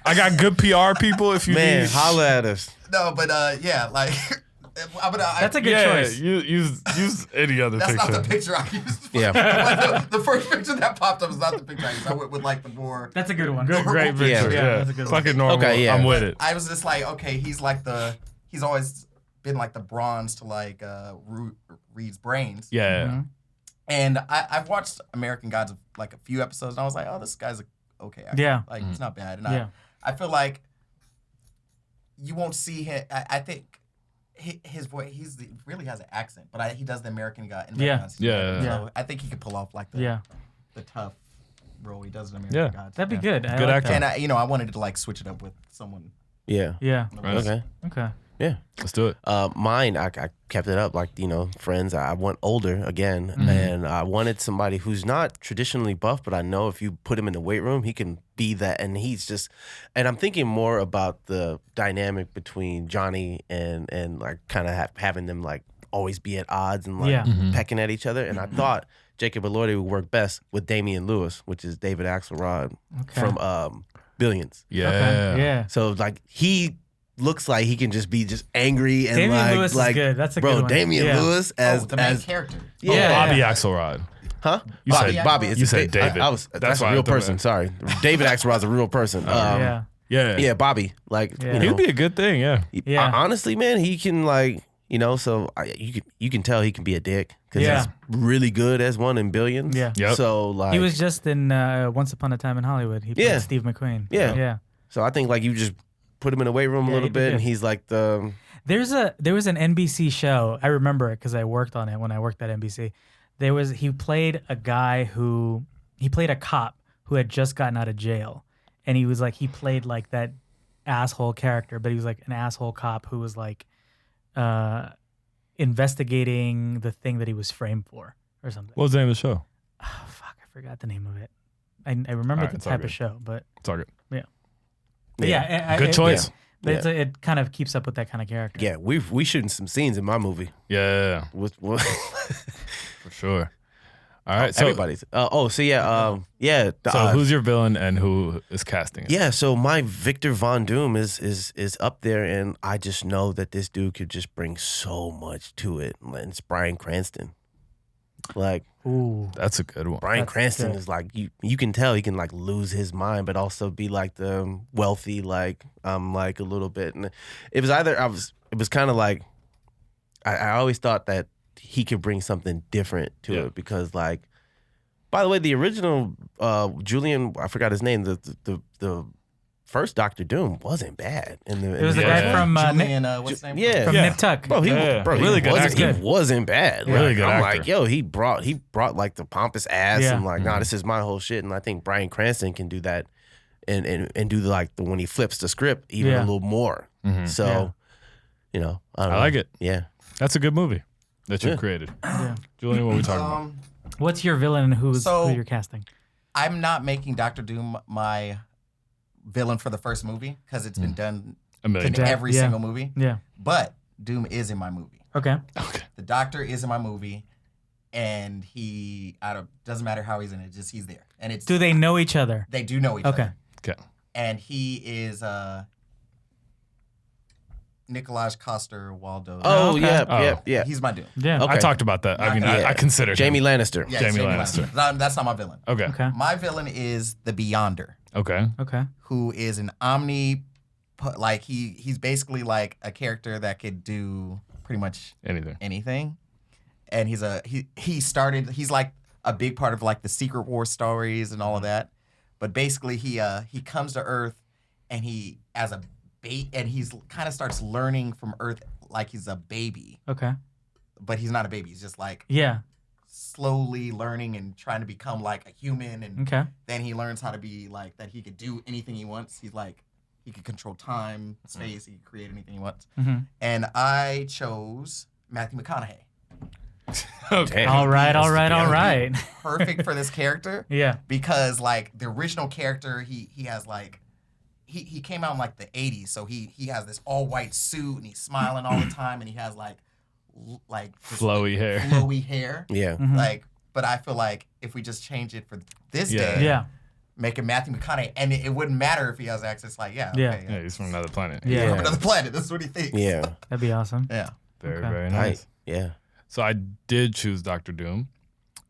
I got good PR people if you Man, need. holla at us. yeah, like that's a good yeah, choice. use any other that's picture. not the picture I used. Yeah. The first picture that popped up is not the picture I used. I went with like the more. That's a good one. Good, great picture. Yeah. Yeah, that's a good one. fucking normal. Okay, yeah. I'm with it. I was just like, okay, he's always been like the bronze to like Reed's brains. Yeah, Mhm. And I've watched American Gods like a few episodes, and I was like, oh, this guy's okay actor. Yeah. Like he's not bad. And Yeah. I feel like you won't see him. I think his voice. Really has an accent, but he does the American guy. Yeah. Yeah. So I think he could pull off like the tough role he does in American Yeah. Gods. That'd be Yeah. good. I Good like actor. that. And I wanted to like switch it up with someone. Yeah. Yeah. Right. Okay. Okay. Yeah. Let's do it. Mine, I kept it up like, friends. I went older again, and I wanted somebody who's not traditionally buff, but I know if you put him in the weight room, he can be that. And and I'm thinking more about the dynamic between Johnny and like kind of having them like always be at odds and like Yeah. pecking at each other. And I thought Jacob Elordi would work best with Damian Lewis, which is David Axelrod Okay. from Billions. Yeah. Okay. Yeah. So like he looks like he can just be just angry and Damian like Lewis is like good. That's a bro, good one. Damian Yeah. Lewis as the main as character. Yeah. Bobby yeah. Axelrod. huh? You Bobby, said- Bobby. It's you a said big- David. That's That's a why I real thought person. that. Sorry, David Axelrod's a real person. Yeah. Yeah. Yeah, Bobby. Like Yeah. He'd be a good thing. Yeah. Yeah. honestly, man, he can like so you can tell he can be a dick because Yeah. he's really good as one in Billions. Yeah. Yep. So like He was just in Once Upon a Time in Hollywood. He played Yeah. Steve McQueen. Yeah. Yeah. So I think like you just put him in the weight room a Yeah, little he'd be bit, good. and he's like the There was an NBC show. I remember it because I worked on it when I worked at NBC. He played a guy he played a cop who had just gotten out of jail, and he played like that asshole character, but he was like an asshole cop who was like investigating the thing that he was framed for or something. What was the name of the show? Oh, fuck, I forgot the name of it. I remember Alright, the it's all type of good. show, but It's all good. yeah, Good choice. But it kind of keeps up with that kind of character. Yeah, we shooting some scenes in my movie. Yeah, for sure. All right, so Everybody's. so who's your villain and who is casting it? Yeah, so my Victor Von Doom is up there, and I just know that this dude could just bring so much to it. And it's Bryan Cranston. Like Ooh, That's a good one. Bryan That's Cranston good. is like you can tell he can like lose his mind, but also be like the wealthy, like like a little bit. And it was kind of like I always thought that he could bring something different to Yeah. it because like, by the way, the original Julian, I forgot his name, the first Doctor Doom wasn't bad. it was the Yeah. guy from Julian, what's his name? yeah. from Yeah. Nip Tuck. Bro, he Yeah. bro, Really he good wasn't, actor. He wasn't bad. Really Like, good I'm actor. like, yo, he brought like the pompous ass. Yeah. And like, nah, this is my whole shit. And I think Bryan Cranston can do that, and do like the when he flips the script even Yeah. a little more. Mhm. So, Yeah. you know, I don't I know. like it. Yeah. That's a good movie that you Yeah. created. Yeah. Julian, what are we talking about? What's your villain and who So- you're casting? I'm not making Doctor Doom my villain for the first movie because it's been done A million in times. every Yeah. single movie. Yeah. But Doom is in my movie. Okay. Okay. The Doctor is in my movie, and doesn't matter how he's in it, just he's there. And it's Do they know each other? they do know each Okay. other. Okay. And he is Nikolaj Coster-Waldau. Oh, okay. yeah, Oh. yeah. He's my Doom. Yeah. Okay. I talked about that. I mean, Yeah. I considered Jamie him. Lannister. Yeah, Jamie Jamie Lannister. Lannister. That's not my villain. Okay. Okay. My villain is the Beyonder, Okay. Okay. who is an like he's basically like a character that could do pretty much Anything. anything. And he's like a big part of like the Secret War stories and all of that. But basically he comes to Earth and he's kind of starts learning from Earth like he's a baby. Okay. But he's not a baby. He's just like Yeah. slowly learning and trying to become like a human, and Okay. then he learns how to be like that he could do anything he wants. He's like he could control time, space, he could create anything he wants. Mm-hmm. And I chose Matthew McConaughey. Okay. All right. All right. All He would be right. Perfect for this character Yeah. because like the original character he has like he came out in like the 80s, so he has this all white suit and he's smiling all the time and he has like this Flowy hair. flowy hair. Yeah. Mhm. Like, but I feel like if we just change it for this Yeah. day, Yeah. make it Matthew McConaughey, and it wouldn't matter if he has access. Like, yeah, Yeah. okay, Yeah, he's from another planet. Yeah. From another planet. This is what he thinks. Yeah. That'd be awesome. Yeah. Very, Okay. very Right. nice. Yeah. So I did choose Doctor Doom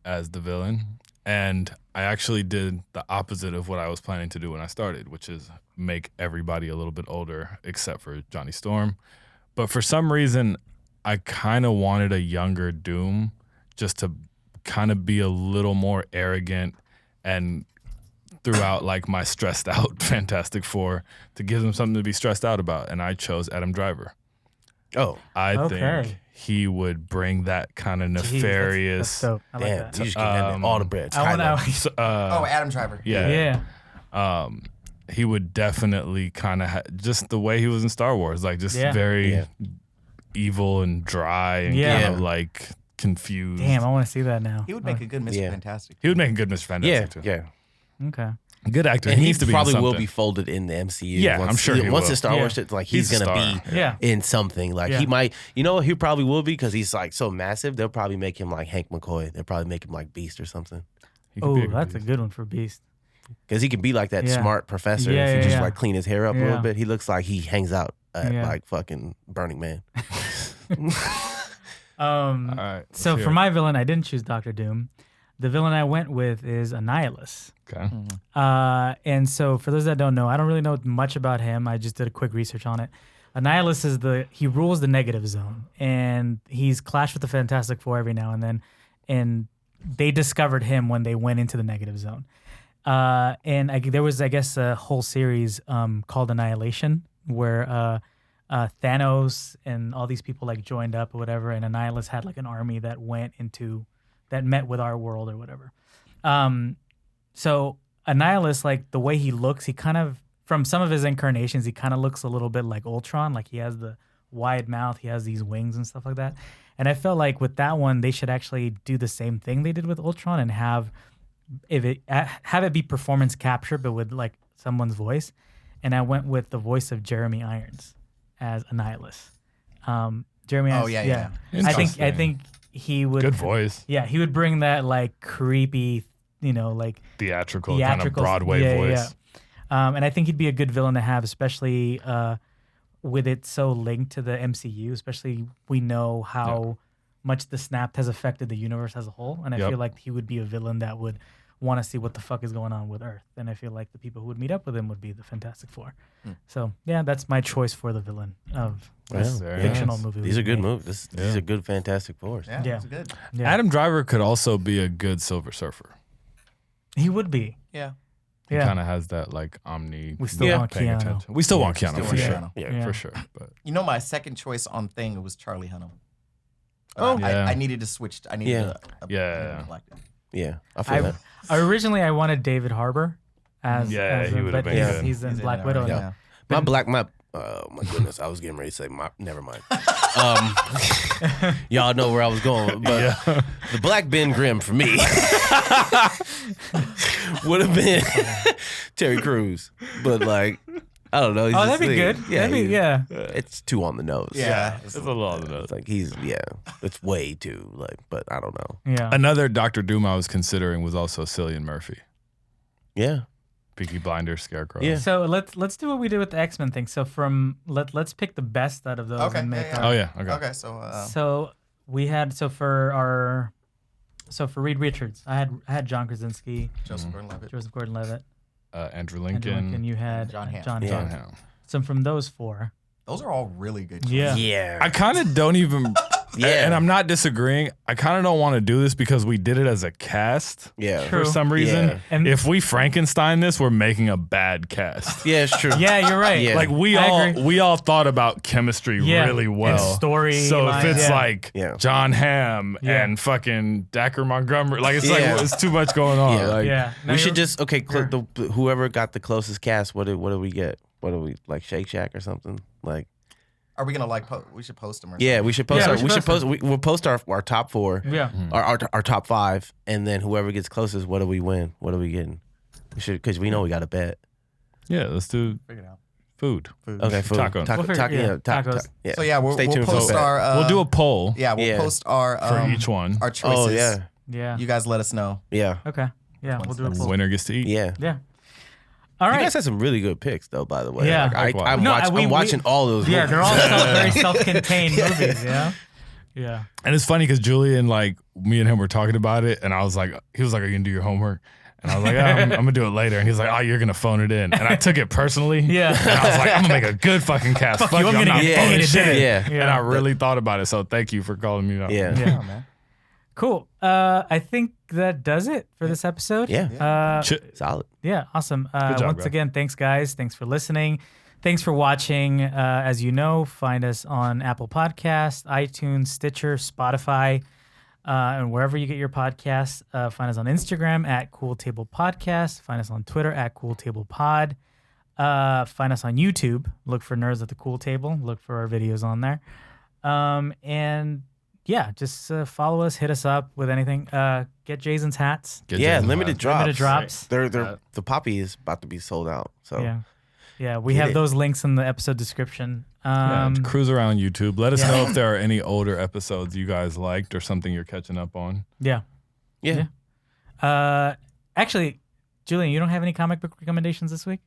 as the villain, and I actually did the opposite of what I was planning to do when I started, which is make everybody a little bit older except for Johnny Storm. But for some reason, I kind of wanted a younger Doom just to kind of be a little more arrogant and throughout like my stressed out Fantastic Four to give them something to be stressed out about. And I chose Adam Driver. Oh, I Okay. think he would bring that kind of Jeez, that's nefarious. dope. I like damn. that. You just gave that man all the bread. I wanna- Oh, Adam Driver. yeah. Yeah. He would definitely kind of just the way he was in Star Wars, like just Yeah. very Yeah. evil and dry and Yeah. kind of like confused. Damn, I want to see that now. He would make a good Mr. Yeah. Fantastic. He would make a good Mr. Yeah. Fantastic too. Yeah. Okay. Good actor. And he he needs to be probably in will something. be folded in the MCU. Yeah, once, I'm sure he once will. the Star Wars Yeah. shit, like He's he's a gonna star. be Yeah. in something. Like Yeah. he might, you know, he probably will be because he's like so massive. They'll probably make him like Hank McCoy. They'll probably make him like Beast or something He could Oh, be a good that's a Beast. good one for Beast. because he can be like that Yeah. smart professor Yeah, if yeah, you just yeah. like clean his hair up a Yeah. little bit. He looks like he hangs out at Yeah. like fucking Burning Man. All right. So let's for hear my villain, I didn't choose Doctor Doom. The villain I went with is Annihilus. it. Okay. And so for those that don't know, I don't really know much about him. I just did a quick research on it. Annihilus is he rules the negative zone, and he's clashed with the Fantastic Four every now and then, and they discovered him when they went into the negative zone. And there was, I guess, a whole series called Annihilation, where Thanos and all these people like joined up or whatever, and Annihilus had like an army that met with our world or whatever. So Annihilus, like the way he looks, he kind of, from some of his incarnations, he kind of looks a little bit like Ultron. Like he has the wide mouth. He has these wings and stuff like that. And I felt like with that one, they should actually do the same thing they did with Ultron and have it be performance capture, but with like someone's voice. And I went with the voice of Jeremy Irons as Annihilus. Jeremy Irons. Oh yeah. I think he would. Good voice. Yeah, he would bring that like creepy, like Theatrical kind of Broadway voice. Yeah. And I think he'd be a good villain to have, especially with it so linked to the MCU. Especially we know how much the Snap has affected the universe as a whole, and I feel like he would be a villain that would want to see what the fuck is going on with Earth. And I feel like the people who would meet up with him would be the Fantastic Four. So yeah, that's my choice for the villain of this fictional movie. These are good movies. These are good Fantastic Fours. Yeah, that's good. Yeah. Adam Driver could also be a good Silver Surfer. He would be. Yeah. He Yeah. kind of has that like omni. We still want paying Keanu. attention. We still want Keanu still for want sure. Keanu. Yeah. For sure. But You know, my second choice on thing was Charlie Hunnam. Oh. I needed to switch. I needed a black guy. Yeah, I feel that. Originally, I wanted David Harbour as he him, would have but been good. he's in He's in Black there, Widow. yeah. now. My goodness, I was getting ready to say never mind. Y'all know where I was going, but the Black Ben Grimm for me would have been Terry Crews, but like I don't know. Oh, that'd be good. Yeah, It's too on the nose. Yeah. it's a lot of those. It's like it's way too like, but I don't know. yeah. Another Doctor Doom I was considering was also Cillian Murphy. Yeah, Peaky Blinders, Scarecrow. Yeah. So let's do what we did with the X-Men thing. So let's pick the best out of those Okay, and make yeah, our. Oh yeah. Okay. Okay, so So we had for Reed Richards, I had John Krasinski, Joseph Gordon-Levitt. Joseph Gordon-Levitt, Andrew and Lincoln. you had John Hamm. John John Hamm. Hamm. So from those four, Those are all really good. Yeah. yeah. I kind of don't even. Yeah. And I'm not disagreeing. I kind of don't want to do this because we did it as a cast. Yeah. True. For some reason. Yeah. And- if we Frankenstein this, we're making a bad cast. Yeah, it's true. yeah, you're right. Yeah. Like I agree. we all thought about chemistry Yeah. really well. And story So if lines, it's yeah. like Yeah. John Hamm Yeah. and fucking Dacker Montgomery, like it's Yeah. like it's too much going on. Yeah. Like, Yeah, No, We should you're- just whoever got the closest cast. What do we get? What do we like? Shake Shack or something? Like Are we gonna we should post them? Or yeah, we should post. Yeah, our, we should post We'll post our top four. Yeah. Our top five, and then whoever gets closest, what do we win? What are we getting? We should because we know we got a bet. Yeah, let's do figure it out. food. Okay, food. Tacos. We'll figure- tacos. Yeah. So yeah, we'll Stay tuned for post the bet. our. We'll do a poll Yeah, we'll Yeah. post our for each one. our choices. Oh yeah, Yeah. You guys let us know. yeah, Okay. Yeah, we'll do a poll. Winner gets to eat. yeah. Yeah. All You right. guys had some really good picks, though. By the way, Yeah. Like, Likewise. No, I'm watching all those. Yeah, movies. they're all very self-contained movies. Yeah. Yeah. And it's funny because Julian, like me and him were talking about it, and I was like, he was like, "Are you gonna do your homework?" And I was like, I'm gonna do it later. And he's like, "Oh, you're gonna phone it in." And I took it personally. Yeah. And I was like, "I'm gonna make a good fucking cast. Fuck you, I'm gonna not get phoning paid shit to in." do it. Yeah. And I really thought about it. So thank you for calling me out. Yeah. Yeah. man. Cool. I think that does it for this episode. Yeah. Solid. Yeah, awesome. Good job, Once bro. again, thanks, guys. Thanks for listening. Thanks for watching. As you know, find us on Apple Podcasts, iTunes, Stitcher, Spotify, and wherever you get your podcasts. Find us on Instagram at Cool Table Podcast. Find us on Twitter at Cool Table Pod. Find us on YouTube. Look for Nerds at the Cool Table. Look for our videos on there. And yeah, just follow us. Hit us up with anything. Get Jason's hats. Get Yeah, Jason limited Mraz. drops. Limited drops. They're the poppy is about to be sold out. So Yeah, we Get have it. those links in the episode description. Yeah, cruise around YouTube. Let us know if there are any older episodes you guys liked or something you're catching up on. Yeah. yeah. Actually, Julian, you don't have any comic book recommendations this week?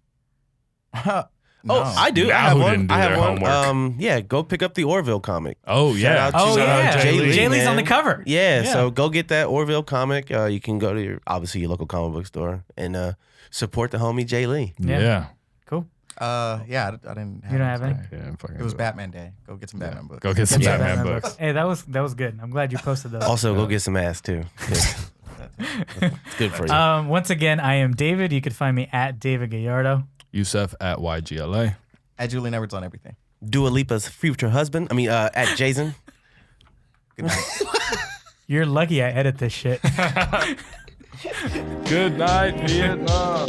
Oh, I do. Now I have who one. didn't do I have their one. homework? Yeah, go pick up the Orville comic. Oh yeah. out to- Oh, Shout out yeah. Jay Lee, Jay Lee's on the man. cover. Yeah, Yeah. so go get that Orville comic. You can go to your local comic book store and support the homie Jay Lee. Yeah. Yeah. Cool. Yeah, I didn't. You don't have any? Yeah, fucking It was good. Batman Day. Go get some Batman books. Go get some Yeah, Batman books. Hey, that was good. I'm glad you posted those. Also, go get some ass too. It's good for you. Once again, I am David. You can find me at David Gallardo. Yusef at YGLA. At Julian Edwards on everything. Dua Lipa's future husband. At Jason. Good night. You're lucky I edit this shit. Good night, Vietnam.